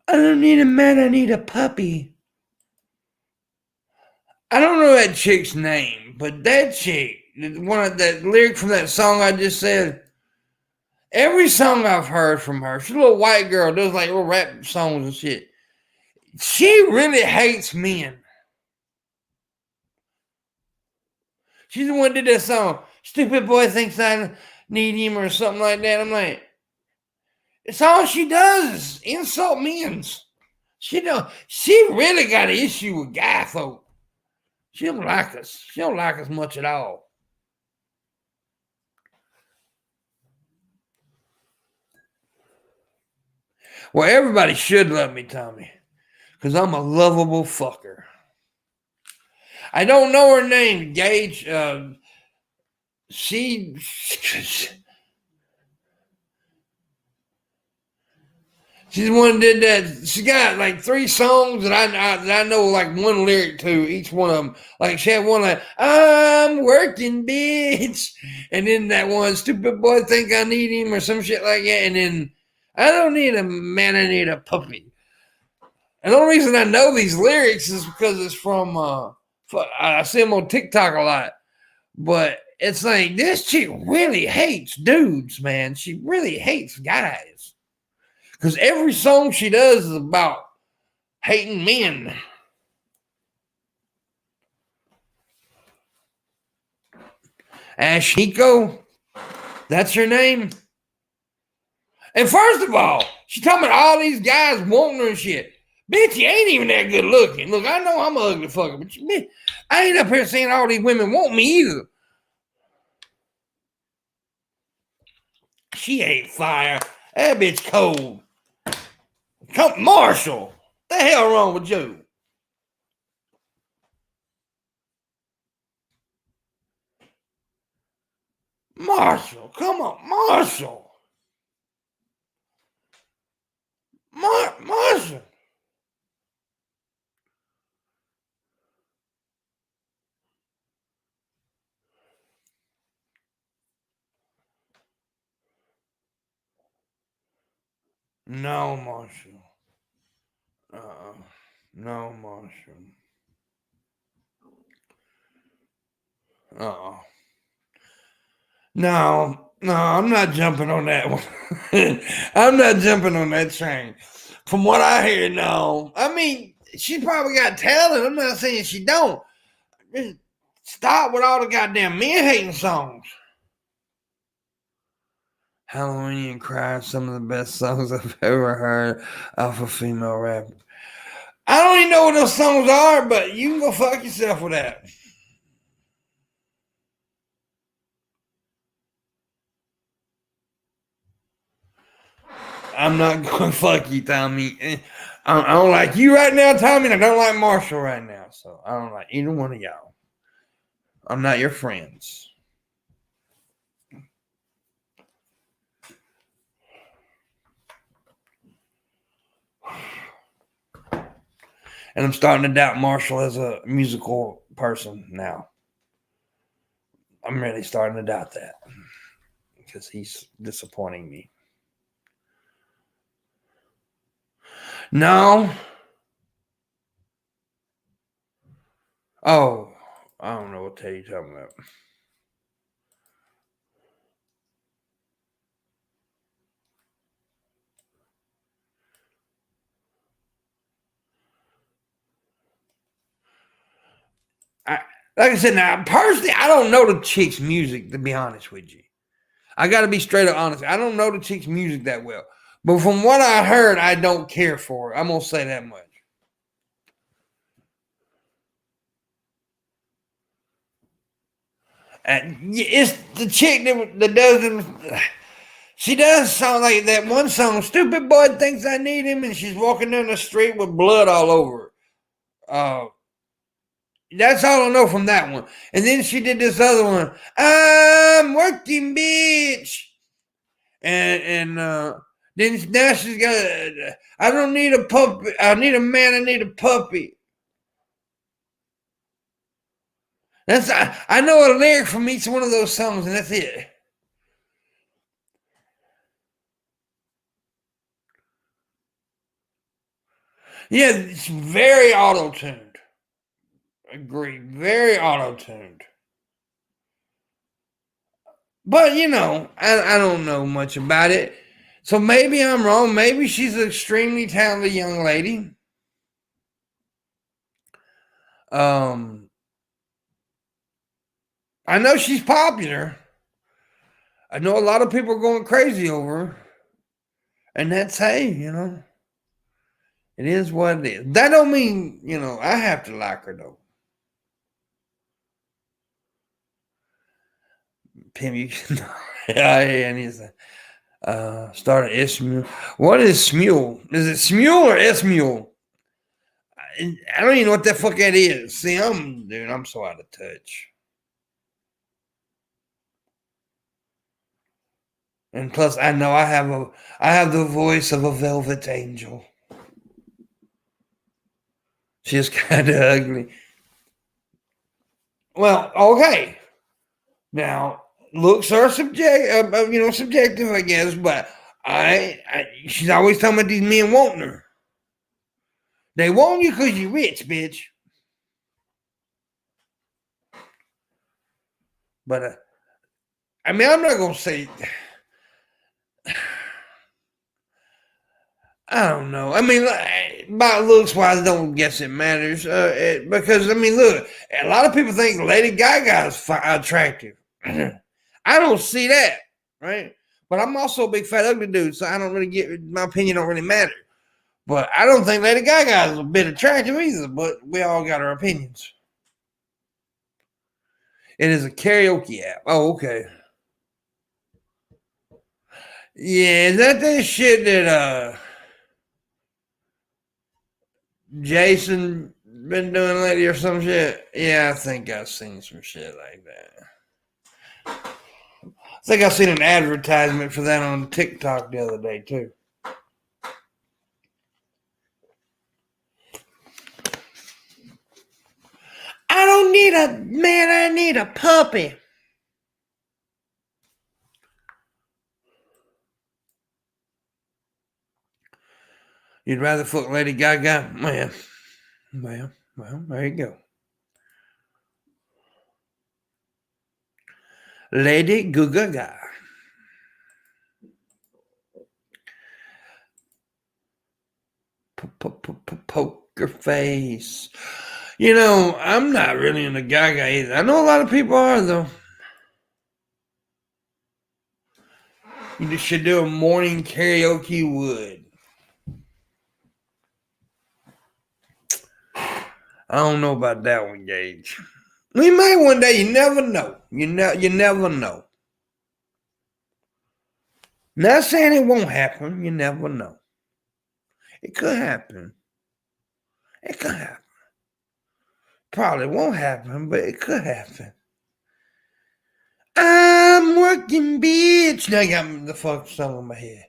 I don't need a man, I need a puppy. I don't know that chick's name, but that chick, one of that lyric from that song I just said, every song I've heard from her, she's a little white girl, does like little rap songs and shit. She really hates men. She's the one that did that song, Stupid Boy Thinks I Need Him or something like that. I'm like, it's all she does, insult men. She really got an issue with guy folk. She don't like us. She don't like us much at all. Well, everybody should love me, Tommy, because I'm a lovable fucker. I don't know her name, Gage. She's the one that did that. She got like 3 songs that I know like one lyric to each one of them. Like she had one like I'm working, bitch, and then that one Stupid Boy Think I Need Him or some shit like that. And then I don't need a man, I need a puppy. And the only reason I know these lyrics is because it's from I see them on TikTok a lot. But it's like this chick really hates dudes, man. She really hates guys. Because every song she does is about hating men. Ashiko? That's her name? And first of all, she's talking about all these guys wanting her and shit. Bitch, you ain't even that good looking. Look, I know I'm an ugly fucker, but bitch, I ain't up here saying all these women want me either. She ain't fire. That bitch cold. Come, Marshall. What the hell wrong with you? Marshall, come on, Marshall. Marshall. No, Marshall. No, Marshall. No, I'm not jumping on that one. I'm not jumping on that train. From what I hear, no. I mean, she probably got talent. I'm not saying she don't. Just stop with all the goddamn men hating songs. Halloween Cry, some of the best songs I've ever heard of a female rapper. I don't even know what those songs are, but you can go fuck yourself with that. I'm not going to fuck you, Tommy. I don't like you right now, Tommy, and I don't like Marshall right now. So I don't like either one of y'all. I'm not your friends. And I'm starting to doubt Marshall as a musical person now. I'm really starting to doubt that because he's disappointing me. No. Oh, I don't know what the hell you're talking about. Like I said, now, personally, I don't know the chick's music, to be honest with you. I got to be straight up honest. I don't know the chick's music that well. But from what I heard, I don't care for it. I'm going to say that much. It's the chick that does it. She does sound like that one song, Stupid Boy Thinks I Need Him, and she's walking down the street with blood all over her. That's all I know from that one. And then she did this other one, I'm working, bitch. And then now she's got, I don't need a puppy. I need a man. I need a puppy. I know a lyric from each one of those songs, and that's it. Yeah, it's very auto-tuned. Agree, very auto-tuned. But you know, I don't know much about it. So maybe I'm wrong. Maybe she's an extremely talented young lady. I know she's popular. I know a lot of people are going crazy over her. And that's, hey, you know, it is what it is. That don't mean, you know, I have to like her though. Pimpy, and he's start an S-mule. What is smule? Is it smule or S-mule? I don't even know what the fuck that is. See, I'm so out of touch. And plus, I know I have the voice of a velvet angel. She's kind of ugly. Well, okay. Now, looks are subjective, I guess. But she's always talking about these men wanting her. They want you because you're rich, bitch. But I mean, I'm not gonna say. I don't know. I mean, by looks wise, I don't guess it matters because I mean, look, a lot of people think Lady Gaga is attractive. I don't see that, right? But I'm also a big fat ugly dude, so I don't really get, my opinion don't really matter. But I don't think Lady Gaga is a bit attractive either, but we all got our opinions. It is a karaoke app. Oh, okay. Yeah, is that shit that Jason been doing lately or some shit? Yeah, I think I've seen some shit like that. I think I seen an advertisement for that on TikTok the other day too. I don't need a man, I need a puppy. You'd rather fuck Lady Gaga? Well, there you go. Lady Gaga. Poker face. You know, I'm not really into Gaga either. I know a lot of people are, though. You just should do a morning karaoke would. I don't know about that one, Gage. We may one day. You never know. You never know. Not saying it won't happen. You never know. It could happen. It could happen. Probably won't happen, but it could happen. I'm working, bitch. Now I got the fuck song in my head.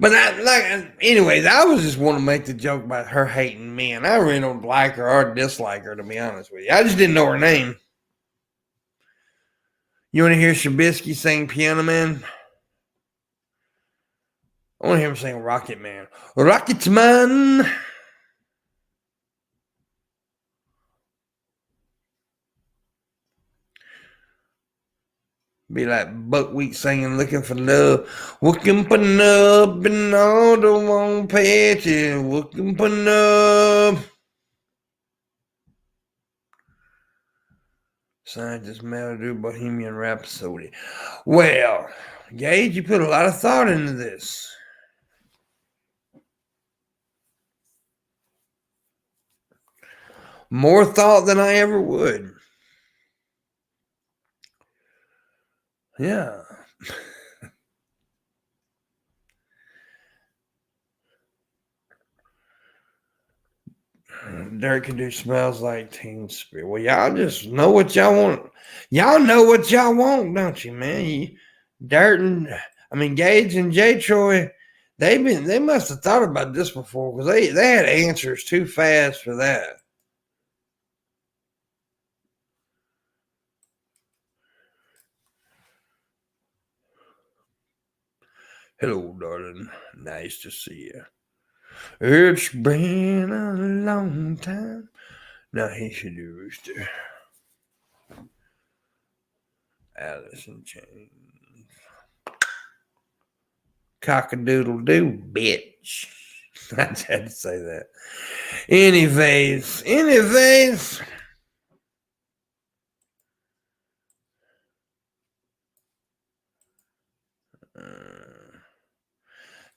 But anyways, I was just want to make the joke about her hating men. I really don't like her or dislike her, to be honest with you. I just didn't know her name. You want to hear Shabisky sing Piano Man? I want to hear him sing Rocket Man. Rocket Man. Be like Buckwheat singing Looking for Love. Looking for love and all the wrong patches. Looking for love. Scientist melody, Bohemian Rhapsody. Well, Gage, you put a lot of thought into this. More thought than I ever would. Yeah. Dirt can do smells like Teen Spirit. Well, y'all just know what y'all want. Y'all know what y'all want, don't you, man? Dirt and Gage and J Troy, they must have thought about this before because they had answers too fast for that. Hello, darling. Nice to see you. It's been a long time. Now he should do Rooster. Alice in Chains. Cock-a-doodle-doo, bitch. I just had to say that. Anyways.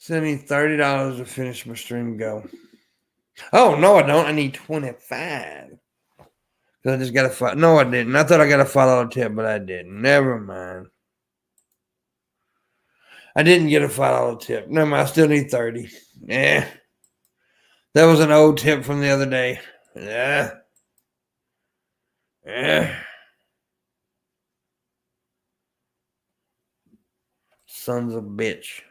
Send me $30 to finish my stream. Go. Oh no, I don't. I need 25. Cause I just got to follow. No, I didn't. I thought I got to follow a tip, but I didn't. Never mind. I didn't get a $5 tip. Never mind. I still need 30. Yeah. That was an old tip from the other day. Yeah. Sons of a bitch.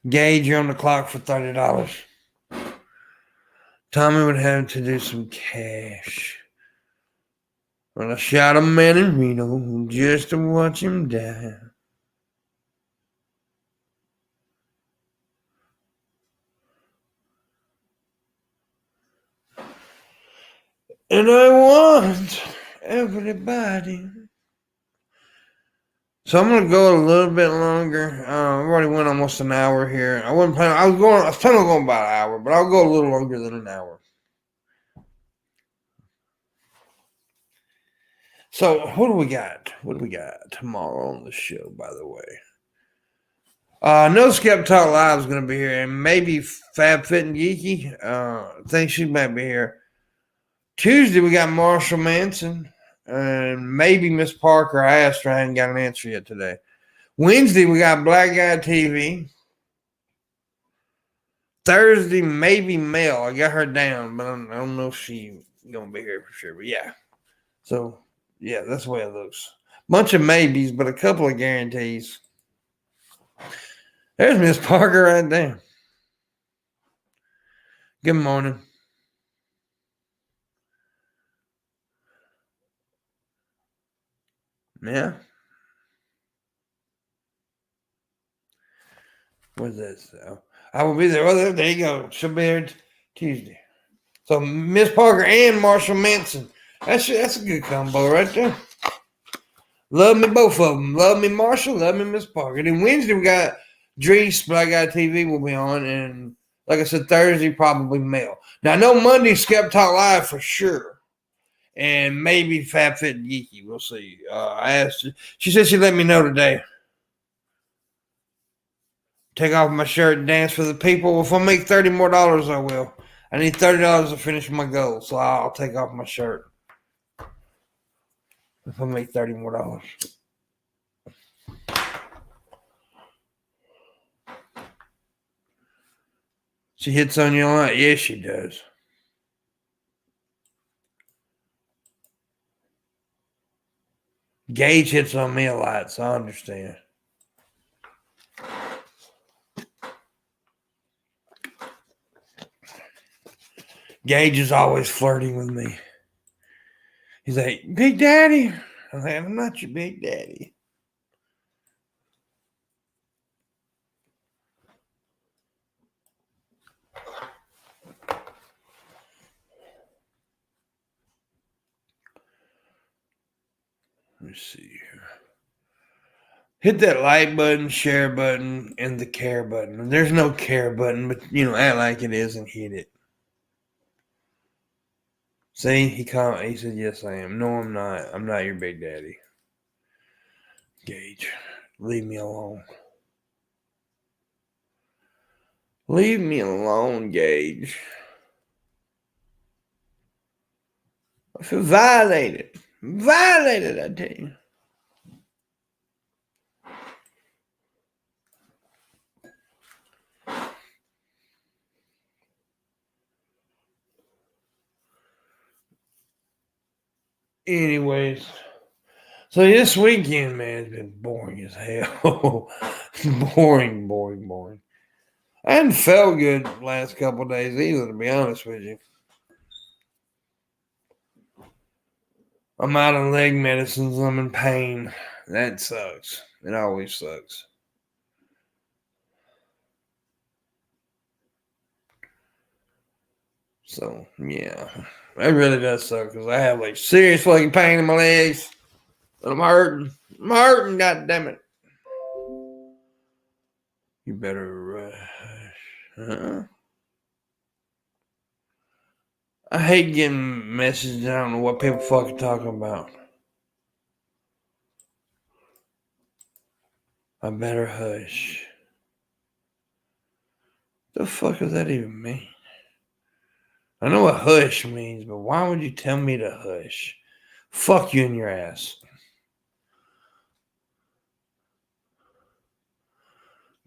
Gage, you're on the clock for $30. Tommy would have to do some cash. Well, I shot a man in Reno just to watch him die. And I want everybody So I'm gonna go a little bit longer. I've already went almost an hour here. I wasn't planning. I was planning on going about an hour, but I'll go a little longer than an hour. So what do we got? What do we got tomorrow on the show? By the way, no Skep Talk Live is gonna be here, and maybe Fab Fit and Geeky. I think she might be here. Tuesday we got Marshall Manson, and maybe Miss Parker. I asked her. I hadn't got an answer yet today. Wednesday we got Black Guy TV. Thursday, maybe Mel. I got her down, but I don't know if she's gonna be here for sure. But yeah. So yeah, that's the way it looks. Bunch of maybes, but a couple of guarantees. There's Miss Parker right there. Good morning. Yeah. What's this? I will be there. Well, there you go. She'll be there Tuesday. So Miss Parker and Marshall Manson. That's a good combo right there. Love me both of them. Love me Marshall. Love me Miss Parker. Then Wednesday we got Drees, Black Guy TV will be on, and like I said, Thursday probably Mel. Now I know Monday Skep Talk Live for sure, and maybe Fab Fit and Geeky. We'll see. I asked her. She said she'd let me know today. Take off my shirt and dance for the people. If I make $30 more, I will. I need $30 to finish my goal, so I'll take off my shirt. If I make $30 more. She hits on you a lot. Yes, she does. Gage hits on me a lot, so I understand. Gage is always flirting with me. He's like, Big Daddy. I'm like, I'm not your Big Daddy. Let me see here. Hit that like button, share button, and the care button. There's no care button, but act like it is and hit it. See, he said, yes, I am. No, I'm not. I'm not your Big Daddy. Gage, leave me alone. Leave me alone, Gage. I feel violated. Violated, I tell you. Anyways, so this weekend, man, has been boring as hell. boring. I hadn't felt good the last couple of days either, to be honest with you. I'm out of leg medicines. I'm in pain. That sucks. It always sucks. So, yeah. It really does suck because I have like serious fucking pain in my legs. And I'm hurting. God damn it. You better I hate getting messages. I don't know what people fucking talking about. I better hush. The fuck does that even mean? I know what hush means, but why would you tell me to hush? Fuck you in your ass.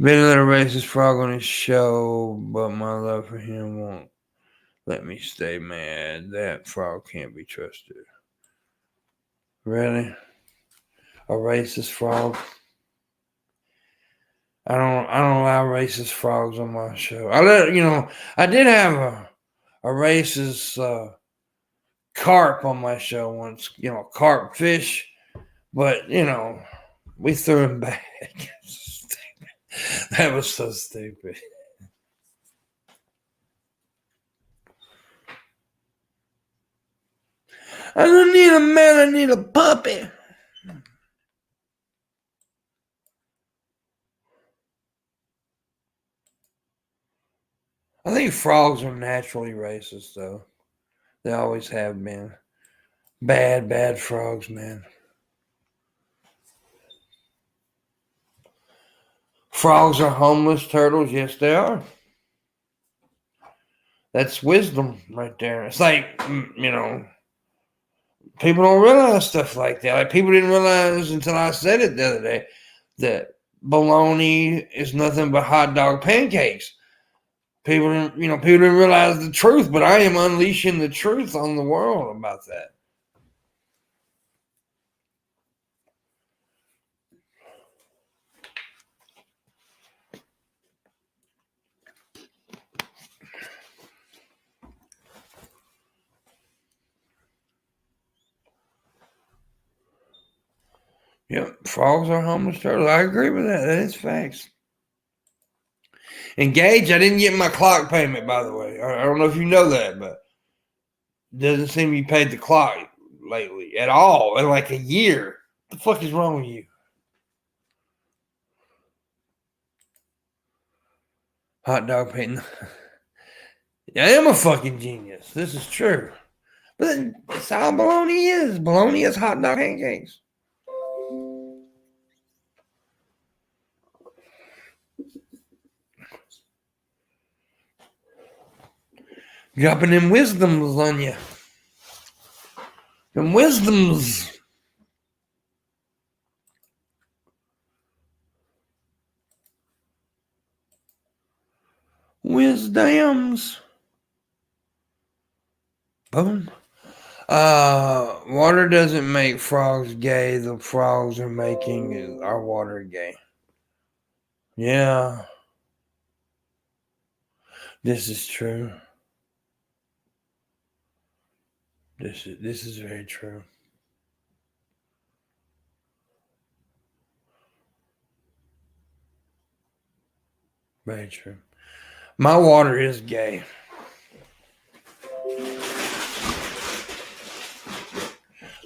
Been a little racist frog on his show, but my love for him won't let me stay mad. That frog can't be trusted. Really? A racist frog? I don't allow racist frogs on my show. I did have a racist carp on my show once, carp fish, but we threw him back. That was so stupid. I don't need a man, I need a puppy. I think frogs are naturally racist, though. They always have been. Bad, bad frogs, man. Frogs are homeless turtles. Yes, they are. That's wisdom right there. It's like, people don't realize stuff like that. Like, people didn't realize until I said it the other day that bologna is nothing but hot dog pancakes. People didn't realize the truth, but I am unleashing the truth on the world about that. Yep, frogs are homeless turtles. I agree with that. That is facts. And Gage, I didn't get my clock payment, by the way. I don't know if you know that, but it doesn't seem you paid the clock lately at all in like a year. What the fuck is wrong with you? Hot dog payment. I am a fucking genius. This is true. But that's how bologna is. Bologna is hot dog pancakes. Dropping them wisdoms on you. Them wisdoms. Wisdoms. Boom. Water doesn't make frogs gay. The frogs are making our water gay. Yeah. This is true. This is very true. Very true. My water is gay.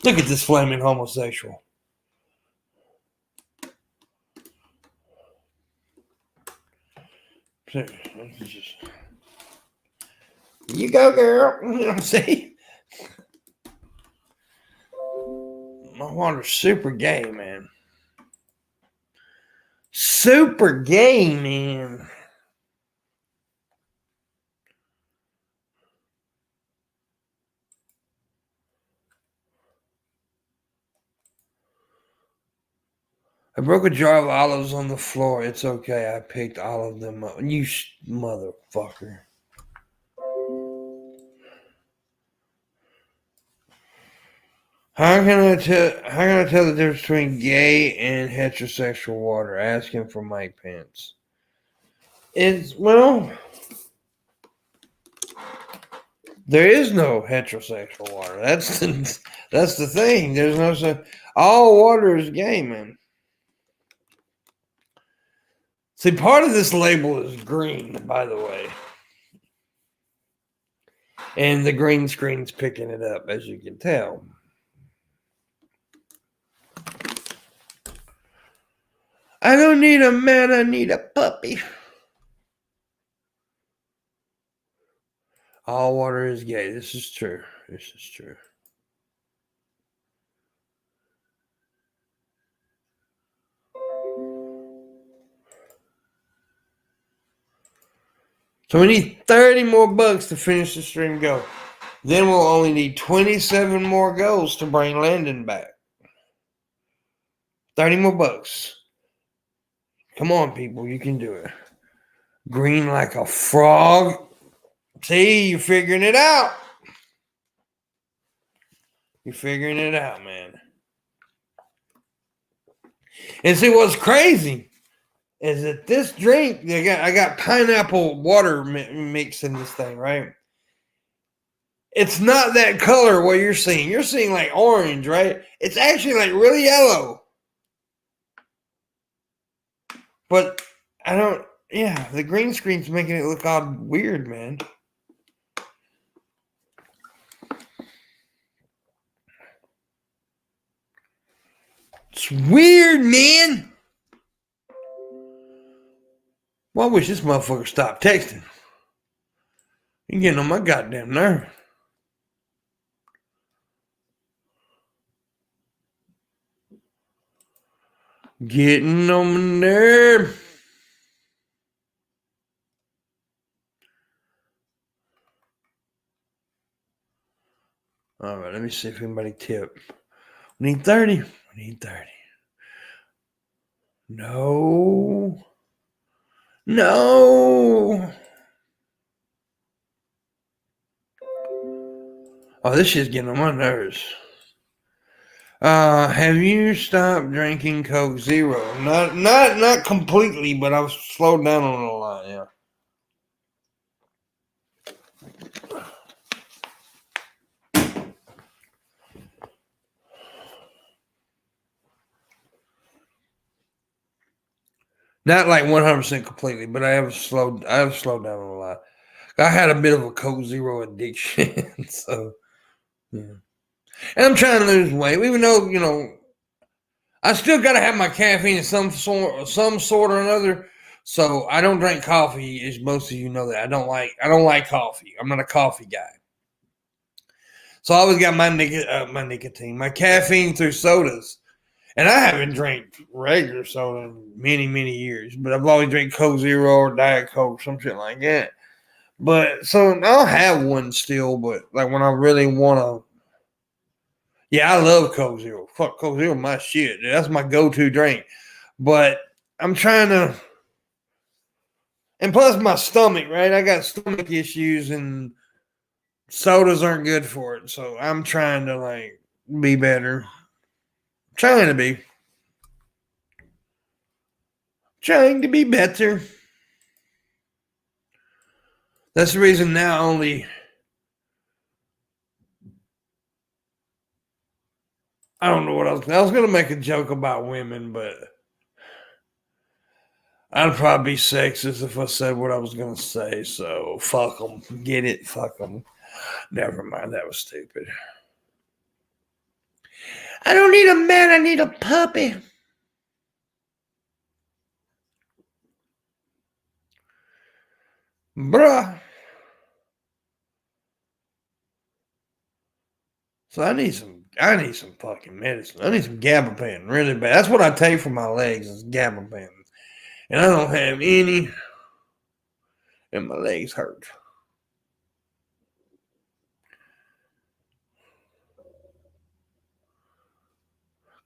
Look at this flaming homosexual. You go, girl. See? My water's super gay, man. Super gay, man. I broke a jar of olives on the floor. It's okay. I picked all of them up. You motherfucker. How can I tell the difference between gay and heterosexual water? Asking for Mike Pence. There is no heterosexual water. That's the thing. There's no all water is gay, man. See, part of this label is green, by the way. And the green screen's picking it up, as you can tell. I don't need a man, I need a puppy. All water is gay. This is true. This is true. So we need 30 more bucks to finish the stream go. Then we'll only need 27 more goals to bring Landon back. 30 more bucks. Come on, people. You can do it. Green like a frog. See, you're figuring it out. You're figuring it out, man. And see, what's crazy is that this drink, I got pineapple water mix in this thing, right? It's not that color what you're seeing. You're seeing like orange, right? It's actually like really yellow. But the green screen's making it look all weird, man. It's weird, man. Well, I wish this motherfucker stopped texting. You're getting on my goddamn nerve. Getting on my nerve. All right, let me see if anybody tip. We need 30. We need 30. No. No. Oh, this shit's getting on my nerves. Have you stopped drinking Coke Zero? Not completely, but I've slowed down on it a lot, yeah. Not like 100% completely, but I have slowed down a lot. I had a bit of a Coke Zero addiction, so yeah. And I'm trying to lose weight, even though I still got to have my caffeine in some sort or another. So I don't drink coffee, as most of you know that I don't like coffee. I'm not a coffee guy. So I always got my nicotine, my caffeine through sodas. And I haven't drank regular soda in many, many years, but I've always drank Coke Zero or Diet Coke, some shit like that. But so I'll have one still, but like when I really want to. Yeah, I love Coke Zero. Fuck Coke Zero, my shit. That's my go-to drink. But I'm trying to. And plus my stomach, right? I got stomach issues and sodas aren't good for it. So I'm trying to like be better. Trying to be. Trying to be better. That's the reason now only. I don't know what I was going to make a joke about women, but I'd probably be sexist if I said what I was going to say. So fuck them. Get it? Fuck them. Never mind. That was stupid. I don't need a man. I need a puppy. Bruh. So I need some fucking medicine. I need some gabapentin really bad. That's what I take for my legs is gabapentin. And I don't have any. And my legs hurt.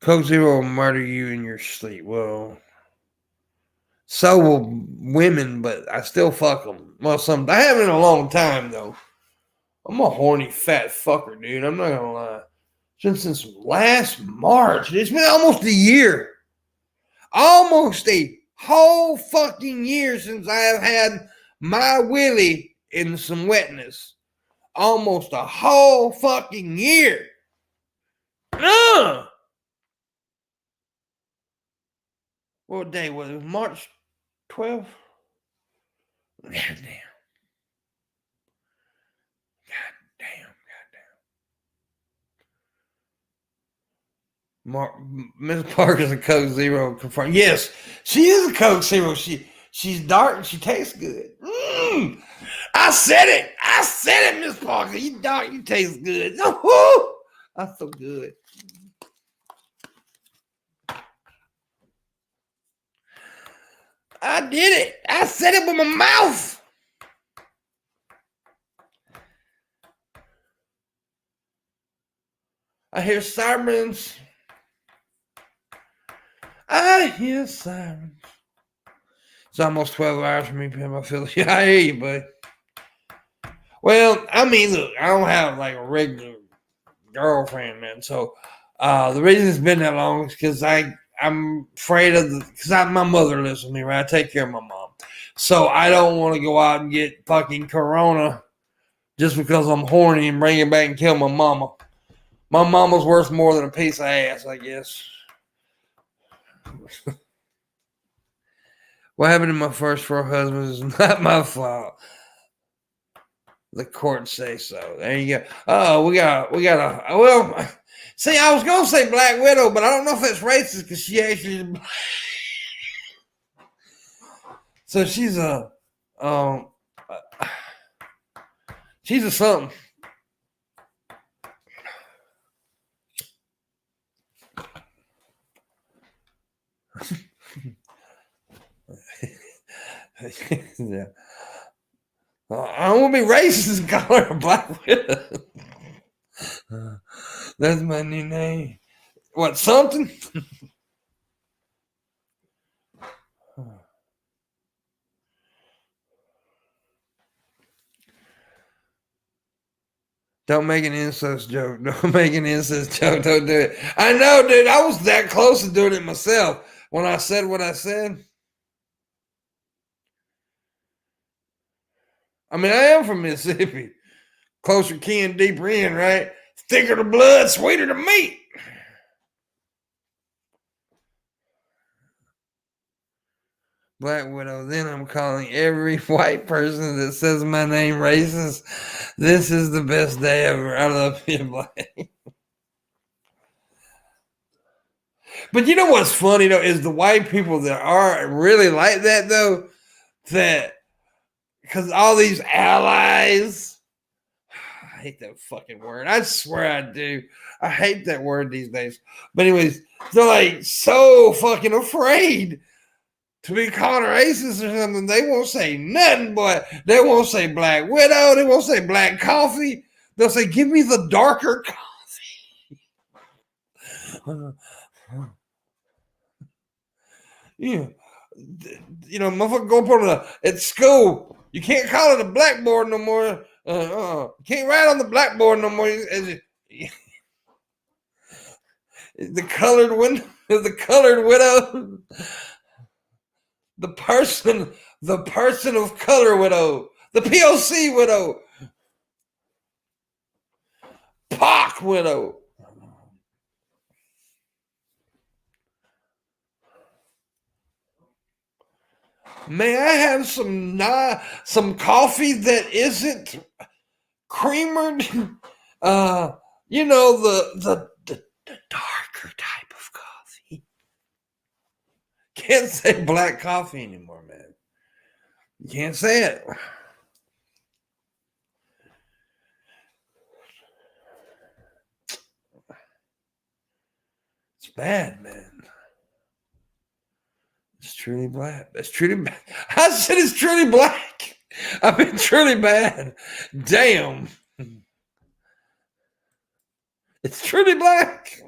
Coke Zero will murder you in your sleep. Well, so will women, but I still fuck them. Well, I haven't in a long time, though. I'm a horny fat fucker, dude. I'm not gonna lie. Since last March. It's been almost a year. Almost a whole fucking year since I have had my willy in some wetness. Almost a whole fucking year. What day was it? March 12th? God damn. Miss Parker's a Coke Zero confirmed. Yes, she is a Coke Zero. She's dark and she tastes good. I said it, Miss Parker. You dark, you taste good. That's so good. I did it. I said it with my mouth. I hear sirens. I hear sirens. It's almost 12 hours for me, Pim. I feel like I hear you, buddy. Well, I mean, look, I don't have like a regular girlfriend, man. So the reason it's been that long is because I'm afraid of because my mother lives with me, right? I take care of my mom. So I don't want to go out and get fucking corona just because I'm horny and bring it back and kill my mama. My mama's worth more than a piece of ass, I guess. What happened to my first 4 husbands is not my fault. The courts say so. There you go. Oh, we got a well. See, I was gonna say Black Widow, but I don't know if it's racist because she actually. So she's a She's a something. Yeah. I don't want to be racist and call her a black widow. That's my new name. What, something? Don't make an incest joke. Don't make an incest joke. Don't do it. I know, dude. I was that close to doing it myself when I said what I said. I mean, I am from Mississippi. Closer kin, deeper in, right? Thicker the blood, sweeter the meat. Black widow. Then I'm calling every white person that says my name racist. This is the best day ever. I love being black. But you know what's funny though is the white people that are really like that though, that because all these allies, I hate that fucking word. I swear I do. I hate that word these days. But anyways, they're like so fucking afraid to be called racist or something. They won't say nothing, boy. They won't say black widow. They won't say black coffee. They'll say, give me the darker coffee. Yeah. You know, motherfucker go put at school. You can't call it a blackboard no more. You can't write on the blackboard no more. The colored window, the colored widow. The person of color widow, the POC widow, POC widow. May I have some coffee that isn't creamered? You know, the darker type of coffee. Can't say black coffee anymore, man. You can't say it. It's bad, man. It's truly black. It's truly bad. I said it's truly black. I've been truly bad. Damn. It's truly black.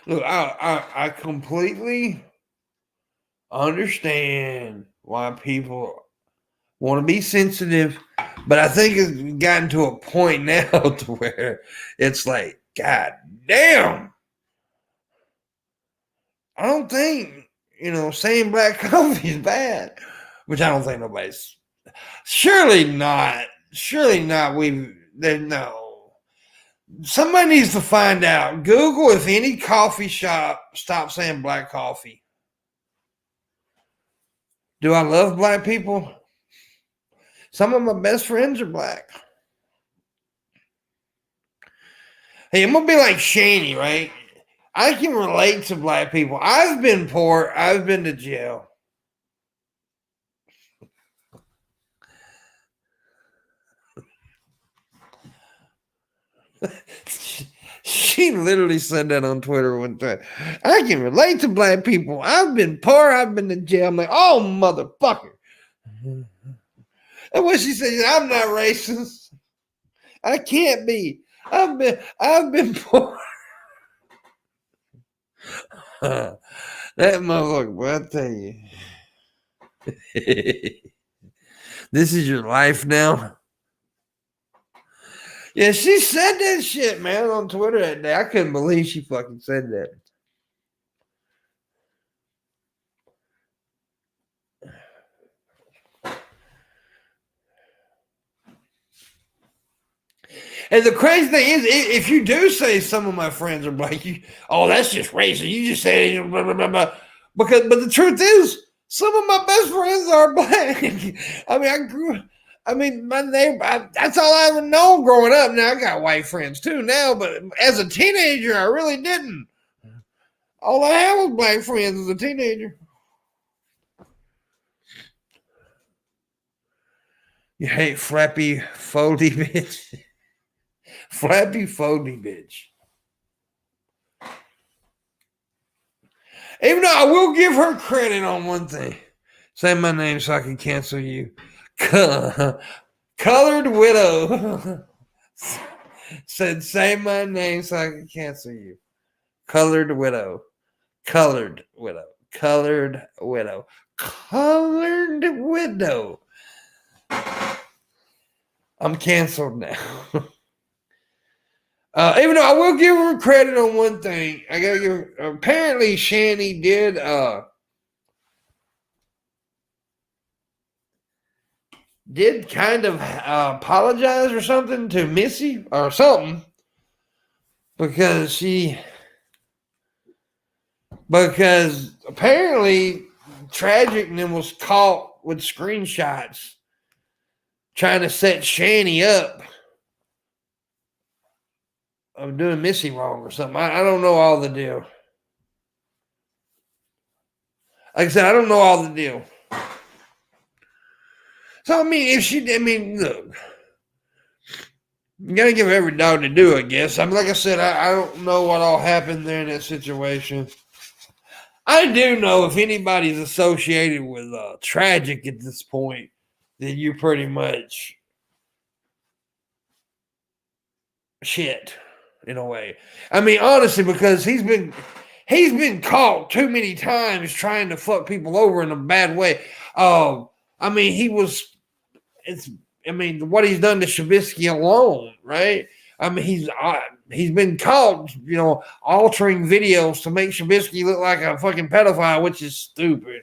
Look, I completely understand why people want to be sensitive, but I think it's gotten to a point now to where it's like, God damn. I don't think, saying black coffee is bad, which I don't think nobody's. Surely not. No. Somebody needs to find out. Google if any coffee shop stops saying black coffee. Do I love black people? Some of my best friends are black. Hey, I'm going to be like Shaney, right? I can relate to black people. I've been poor. I've been to jail. She literally said that on Twitter one time. I can relate to black people. I've been poor. I've been to jail. I'm like, oh, motherfucker. And what she said, I'm not racist. I can't be. I've been poor. That motherfucker, boy, I tell you. This is your life now. Yeah, she said that shit, man, on Twitter that day. I couldn't believe she fucking said that. And the crazy thing is, if you do say some of my friends are black, that's just racist. You just say blah, blah, blah, blah. But the truth is, some of my best friends are black. I mean, I mean, my neighbor, that's all I ever known growing up. Now, I got white friends too now, but as a teenager, I really didn't. All I had was black friends as a teenager. You hate flappy, foldy bitch. Flappy, foldy bitch. Even though I will give her credit on one thing. Say my name so I can cancel you. Colored Widow said, say my name so I can cancel you. Colored Widow. Colored Widow. Colored Widow. Colored Widow. I'm canceled now. Even though I will give her credit on one thing, I gotta give her, apparently Shanny did kind of apologize or something to Missy or something because apparently Tragic and then was caught with screenshots trying to set Shanny up of doing Missy wrong or something. I don't know all the deal. Like I said, I don't know all the deal. So, I mean, look, you gotta give every dog to do, I guess. I mean, like I said, I don't know what all happened there in that situation. I do know if anybody's associated with Tragic at this point, then you're pretty much shit in a way. I mean, honestly, because he's been caught too many times trying to fuck people over in a bad way. I mean, what he's done to Shabisky alone, right? I mean, he's been caught, altering videos to make Shabisky look like a fucking pedophile, which is stupid.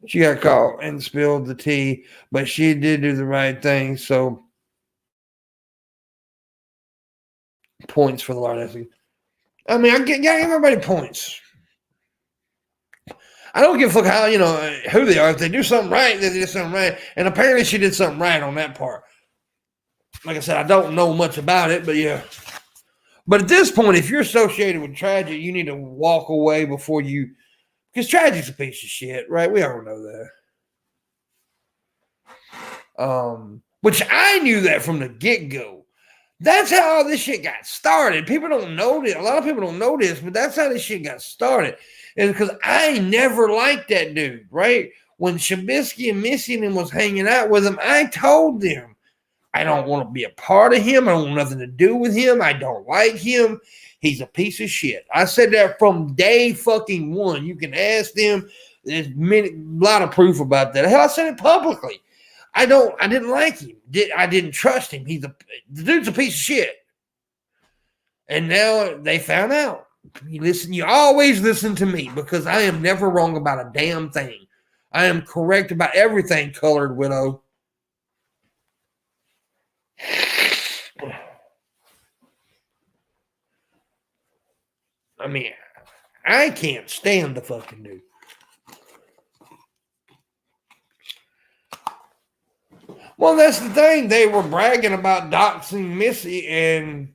She got caught and spilled the tea, but she did do the right thing. So, points for the Lord. I mean, I give everybody points. I don't give a fuck how, who they are. If they do something right, they did something right. And apparently she did something right on that part. Like I said, I don't know much about it, but yeah. But at this point, if you're associated with Tragic, you need to walk away before you, because Tragic's a piece of shit, right? We all know that. Which I knew that from the get-go. That's how all this shit got started. People don't know this. A lot of people don't know this, but that's how this shit got started. And because I never liked that dude, right? When Shabisky and MissyAnn was hanging out with him, I told them, I don't want to be a part of him. I don't want nothing to do with him. I don't like him. He's a piece of shit. I said that from day fucking one. You can ask them. There's a lot of proof about that. Hell, I said it publicly. I didn't like him. I didn't trust him. The dude's a piece of shit. And now they found out. You always listen to me because I am never wrong about a damn thing. I am correct about everything, Colored Widow. I mean, I can't stand the fucking dude. Well, that's the thing. They were bragging about doxing Missy, and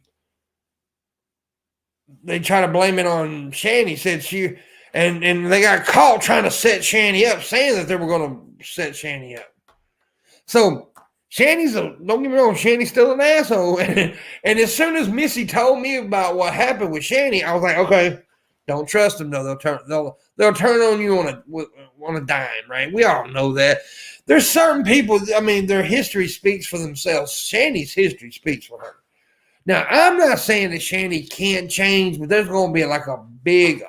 they try to blame it on Shanny. Said she, and they got caught trying to set Shanny up, saying that they were going to set Shanny up. So don't get me wrong, Shanny's still an asshole. And as soon as Missy told me about what happened with Shanny, I was like, okay, don't trust them though. They'll turn on you on a dime, right? We all know that. There's certain people, I mean, their history speaks for themselves. Shanny's history speaks for her. Now, I'm not saying that Shanny can't change, but there's going to be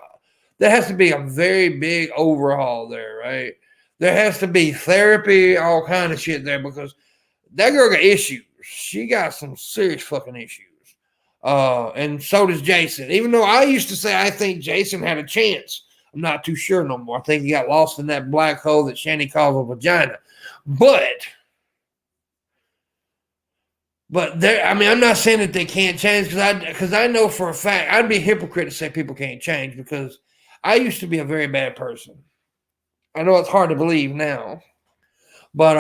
there has to be a very big overhaul there, right? There has to be therapy, all kind of shit there, because that girl got issues. She got some serious fucking issues. And so does Jason. Even though I used to say I think Jason had a chance, I'm not too sure no more. I think he got lost in that black hole that Shanny calls a vagina. But there, I mean, I'm not saying that they can't change because I know for a fact I'd be a hypocrite to say people can't change because I used to be a very bad person. I know it's hard to believe now, but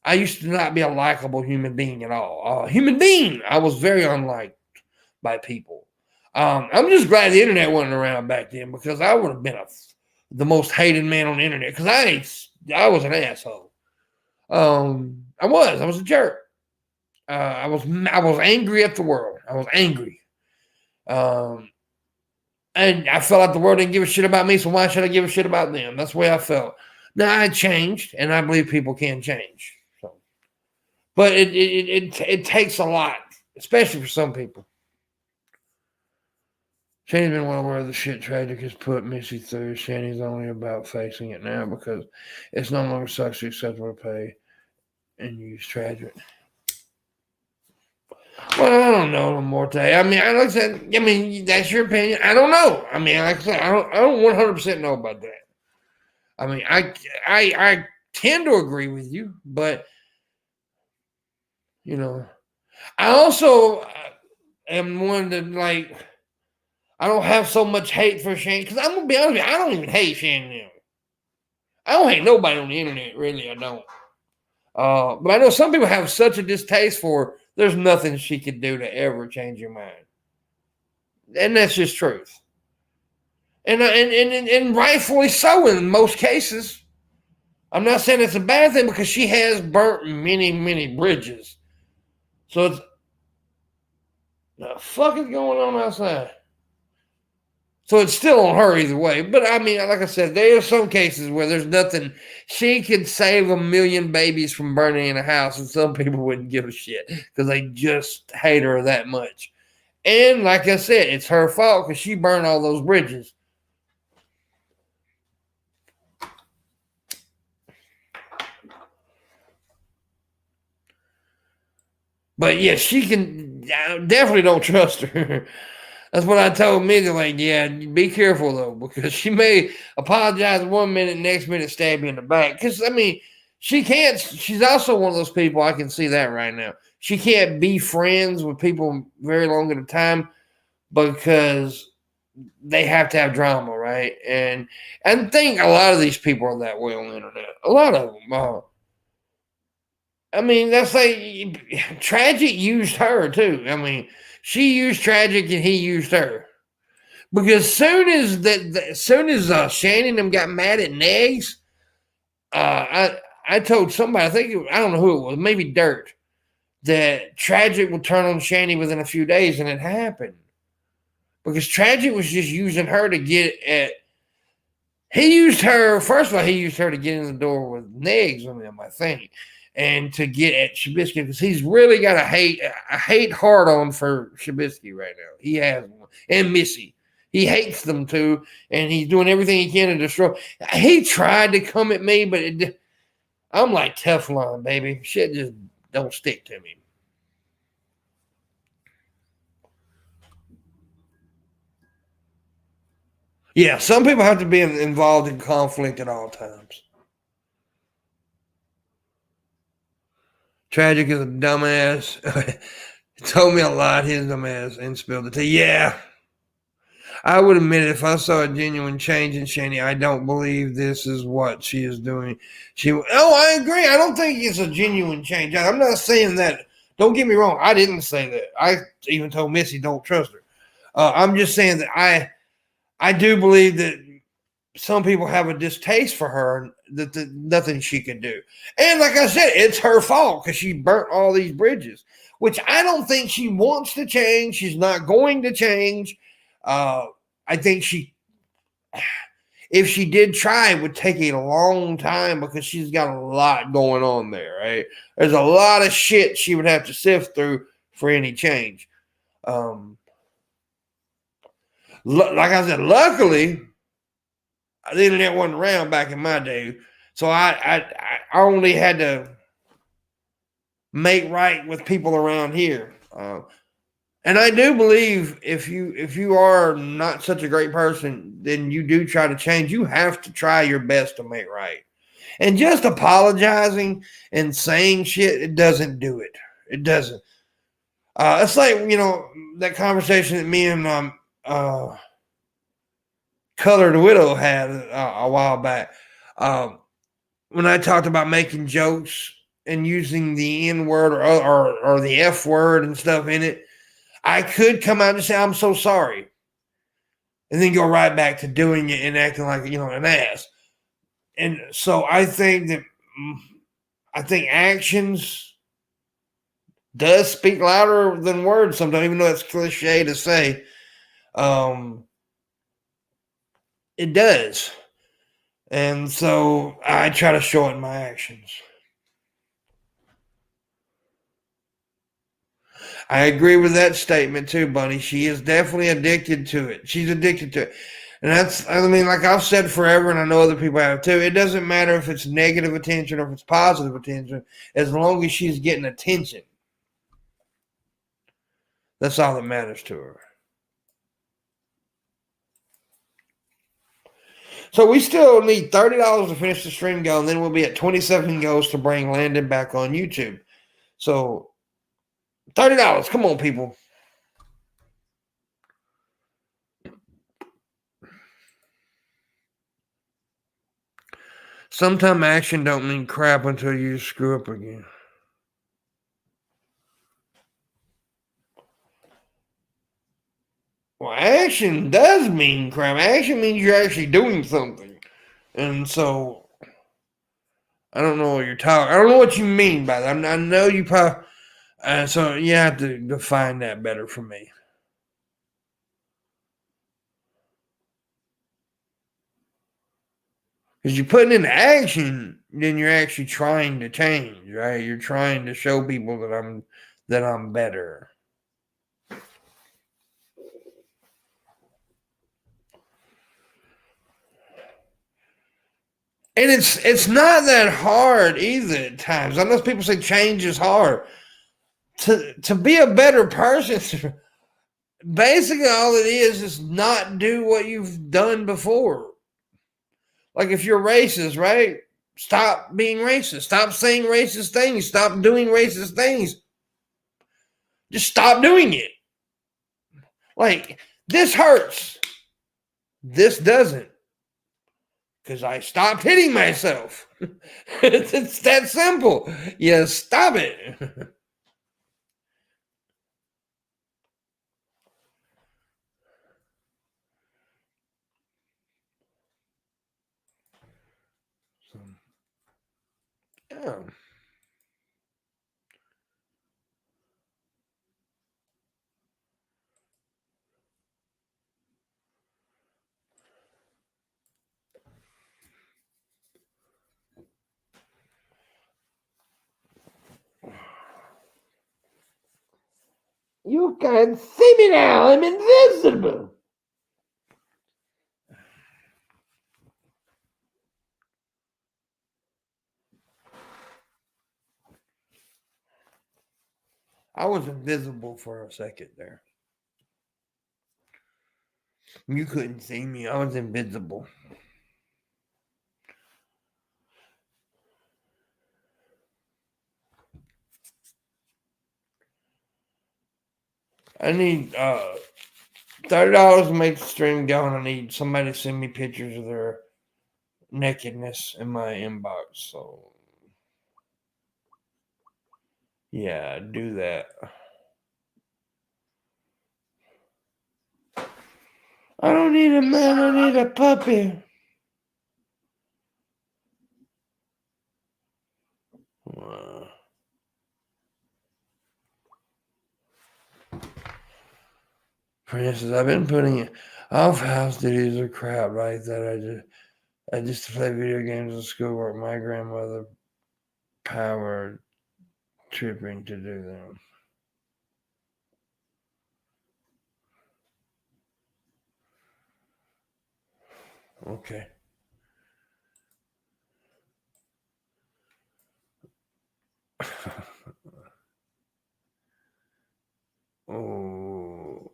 I used to not be a likable human being at all. Human being, I was very unliked by people. I'm just glad the internet wasn't around back then because I would have been the most hated man on the internet because I was an asshole. I was a jerk. I was angry at the world. I was angry. And I felt like the world didn't give a shit about me, so why should I give a shit about them? That's the way I felt. Now I changed, and I believe people can change. So, but it takes a lot, especially for some people. Shanny's been one where the shit tragic has put Missy through. Shanny's only about facing it now because it's no longer socially acceptable to pay and use tragic. Well, I don't know, Morte. I mean, like I said, that's your opinion. I don't know. I mean, like I said, I don't 100% know about that. I mean, I tend to agree with you, but I also am one that like I don't have so much hate for Shane because I'm gonna be honest with you, I don't even hate Shane now. I don't hate nobody on the internet, really. I don't. But I know some people have such a distaste for her, there's nothing she could do to ever change your mind. And that's just truth. And rightfully so in most cases. I'm not saying it's a bad thing because she has burnt many, many bridges. So it's the fuck is going on outside? So it's still on her either way. But I mean, like I said, there are some cases where there's nothing. She could save 1 million babies from burning in a house, and some people wouldn't give a shit because they just hate her that much. And like I said, it's her fault because she burned all those bridges. But yeah, she can. I definitely don't trust her. That's what I told Minnie. Like, yeah, be careful though, because she may apologize 1 minute, next minute stab you in the back. Because I mean, she can't. She's also one of those people. I can see that right now. She can't be friends with people very long at a time because they have to have drama, right? And I think a lot of these people are that way on the internet. A lot of them. I mean, that's like Tragic used her too. I mean, she used Tragic and he used her. Because soon as Shannon and them got mad at Negs, I told somebody, I don't know who it was, maybe Dirt, that Tragic would turn on Shanny within a few days, and it happened. Because Tragic was just using her to get at. He used her, first of all, he used her to get in the door with Negs on them, I think, and to get at Shabisky, because he's really got a hate hard on for Shabisky right now. He has one. And Missy. He hates them too, and he's doing everything he can to destroy. He tried to come at me, but I'm like Teflon, baby. Shit just don't stick to me. Yeah, some people have to be involved in conflict at all times. Tragic is a dumbass. He told me a lot, his dumbass, and spilled the tea. Yeah. I would admit it, if I saw a genuine change in Shani, I don't believe this is what she is doing. I agree. I don't think it's a genuine change. I'm not saying that. Don't get me wrong. I didn't say that. I even told Missy don't trust her. I'm just saying that I do believe that some people have a distaste for her, that nothing she can do. And like I said, it's her fault because she burnt all these bridges, which I don't think she wants to change. She's not going to change. I think if she did try, it would take a long time because she's got a lot going on there, right? There's a lot of shit she would have to sift through for any change. Like I said, luckily, the internet wasn't around back in my day, so I only had to make right with people around here. And I do believe if you are not such a great person, then you do try to change. You have to try your best to make right. And just apologizing and saying shit, it doesn't do it. It doesn't. It's like, that conversation that me and Colored Widow had a while back. When I talked about making jokes and using the N word or the F word and stuff in it, I could come out and say, I'm so sorry. And then go right back to doing it and acting like, an ass. And so I think actions does speak louder than words sometimes, even though it's cliche to say. It does. And so I try to show it in my actions. I agree with that statement too, Bunny. She is definitely addicted to it. She's addicted to it. And like I've said forever, and I know other people have too, it doesn't matter if it's negative attention or if it's positive attention, as long as she's getting attention. That's all that matters to her. So we still need $30 to finish the stream going, and then we'll be at 27 goals to bring Landon back on YouTube. So $30. Come on, people. Sometimes action don't mean crap until you screw up again. Well, action does mean crap. Action means you're actually doing something. And so, I don't know what you're talking. I don't know what you mean by that. I know you probably. So you have to define that better for me. Because you're putting in action, then you're actually trying to change, right? You're trying to show people that I'm better. And it's not that hard either at times. I know people say change is hard. To be a better person, basically all it is not do what you've done before. Like if you're racist, right? Stop being racist. Stop saying racist things. Stop doing racist things. Just stop doing it. Like, this hurts. This doesn't. Because I stopped hitting myself. It's that simple. You stop it. Yeah. You can't see me now. I'm invisible. I was invisible for a second there. You couldn't see me. I was invisible. I need $30 to make the stream go, and I need somebody to send me pictures of their nakedness in my inbox. So yeah, do that. I don't need a man, I need a puppy. For instance, I've been putting off house duties or crap like that. I just play video games and schoolwork. My grandmother power tripping to do them. Okay. Oh.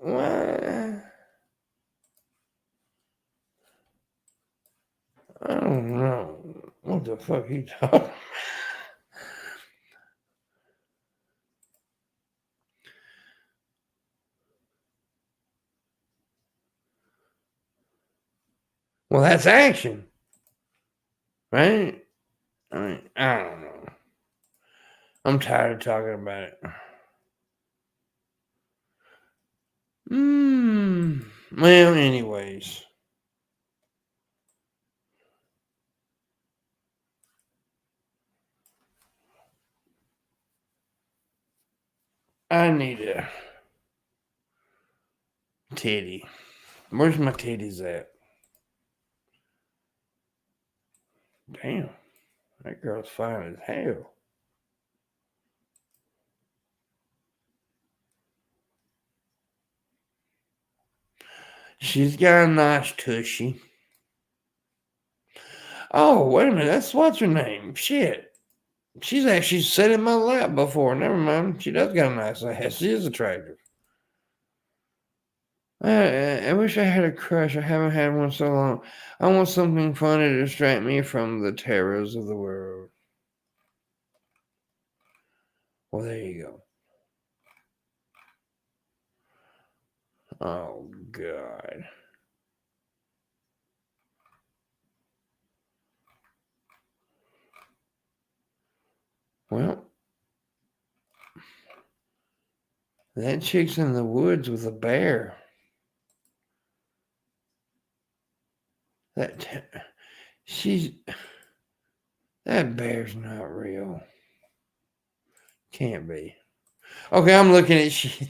What? I don't know. What the fuck he talking? Well, that's action. Right? I don't know. I'm tired of talking about it. Well, anyways. I need a titty. Where's my titties at? Damn. That girl's fine as hell. She's got a nice tushy. Oh, wait a minute. That's what's her name? Shit. She's actually sat in my lap before. Never mind. She does got a nice ass. She is attractive. I wish I had a crush. I haven't had one so long. I want something fun to distract me from the terrors of the world. Well, there you go. Oh, God. Well, that chick's in the woods with a bear. That bear's not real. Can't be. Okay, I'm looking at shit.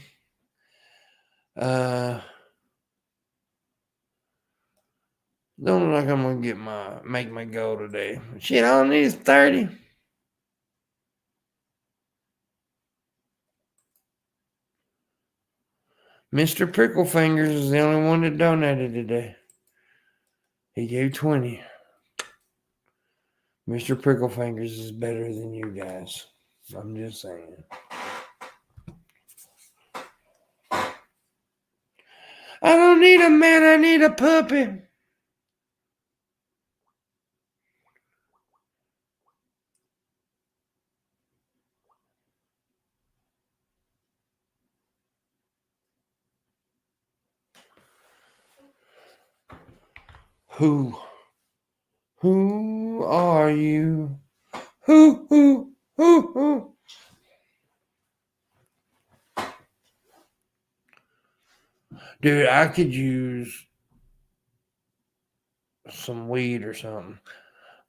Don't look like I'm gonna make my goal today. Shit, all I need is 30. Mr. Pricklefingers is the only one that donated today. He gave 20. Mr. Pricklefingers is better than you guys. I'm just saying. I don't need a man, I need a puppy. Who are you? Who? Dude, I could use some weed or something.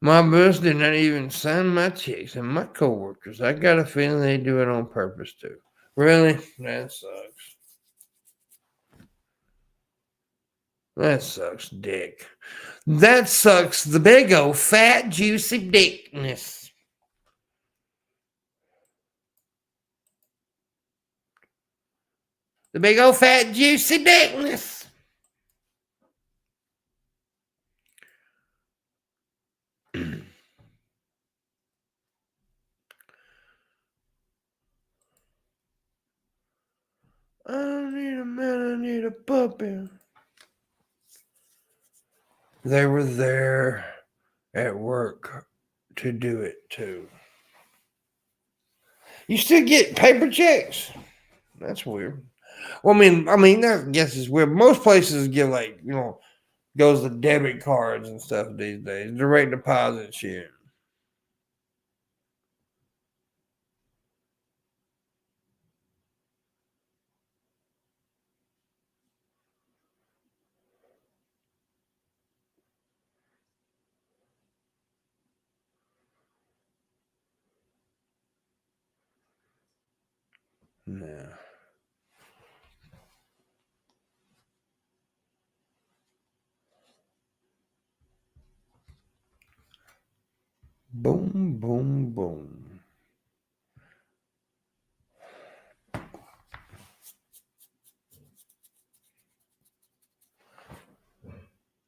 My boss did not even sign my checks, and my coworkers, I got a feeling they do it on purpose too. Really? That sucks. That sucks dick. That sucks the big old fat juicy dickness. The big old fat juicy dickness. I don't need a man, I need a puppy. They were there at work to do it too. You still get paper checks? That's weird. Well, I mean, that I guess is weird. Most places give goes to debit cards and stuff these days, direct deposit shit. Yeah. Boom, boom, boom.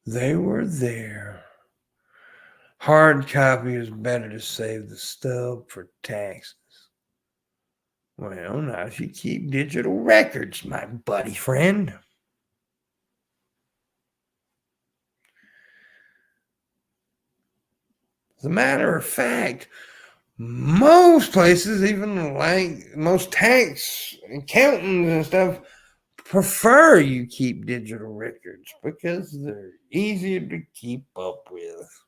They were there. Hard copy is better to save the stub for taxes. Well, now if you keep digital records, my buddy friend. As a matter of fact, most places, even like most tax accountants and stuff, prefer you keep digital records because they're easier to keep up with.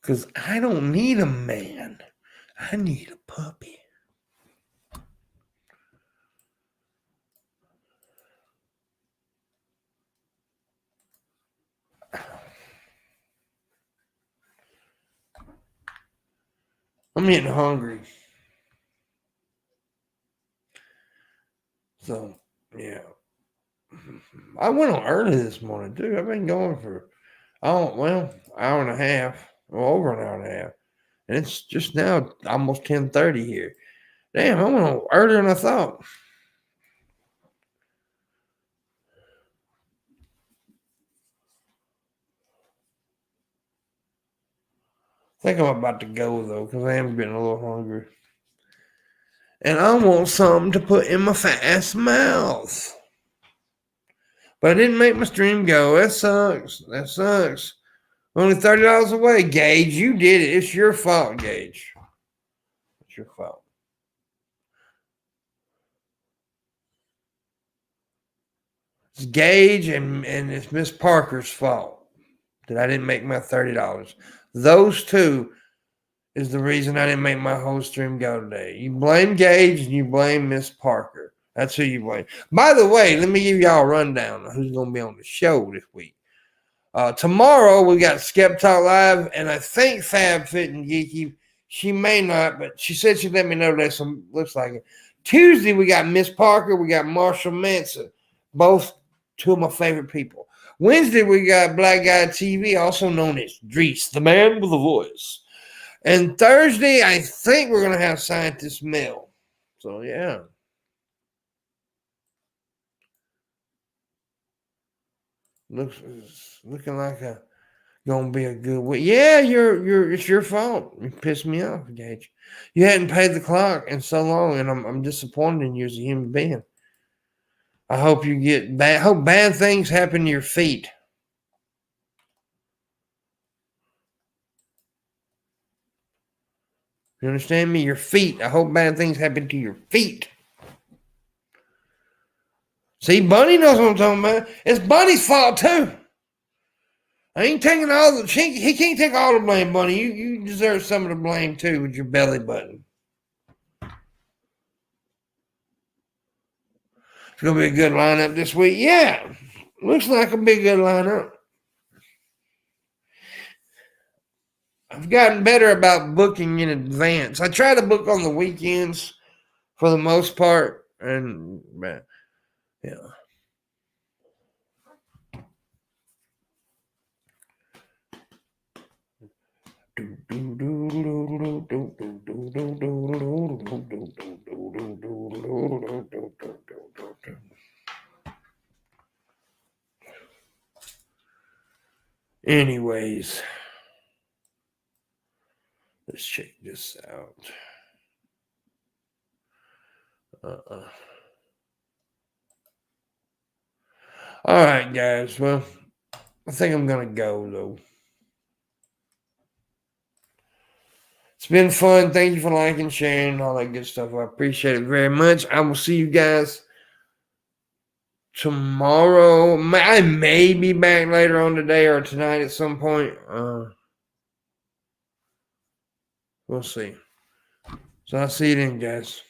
Because I don't need a man. I need a puppy. I'm getting hungry. So, yeah. I went on early this morning, too. I've been going for, hour and a half. Well, over an hour and a half. And it's just now almost 10:30 here. Damn, I went on earlier than I thought. I think I'm about to go, though, because I am getting a little hungry. And I want something to put in my fast mouth. But I didn't make my stream go. That sucks. That sucks. Only $30 away. Gage, you did it. It's your fault, Gage. It's your fault. It's Gage and it's Miss Parker's fault that I didn't make my $30. Those two is the reason I didn't make my whole stream go today. You blame Gage and you blame Miss Parker. That's who you blame. By the way, let me give y'all a rundown of who's going to be on the show this week. Tomorrow we got Skep Talk Live, and I think Fab Fit and Geeky. She may not, but she said she'd let me know today, so looks like it. Tuesday we got Miss Parker, we got Marshall Manson, both two of my favorite people. Wednesday we got Black Guy TV, also known as Drees, the man with a voice. And Thursday, I think we're going to have Scientist Mel. So, yeah. Looking like gonna be a good week. Yeah, it's your fault. You pissed me off, Gage. You hadn't paid the clock in so long, and I'm disappointed in you as a human being. I hope you get bad. I hope bad things happen to your feet. You understand me? Your feet. I hope bad things happen to your feet. See, Bunny knows what I'm talking about. It's Bunny's fault too. I ain't taking all the. He can't take all the blame, Bunny. You deserve some of the blame too with your belly button. It's gonna be a good lineup this week. Yeah, looks like a big good lineup. I've gotten better about booking in advance. I try to book on the weekends for the most part, and yeah. Anyways, let's check this out. All right, guys. Well, I think I'm gonna go though. It's been fun. Thank you for liking, sharing, all that good stuff. I appreciate it very much. I will see you guys tomorrow. I may be back later on today or tonight at some point. We'll see. So I'll see you then, guys.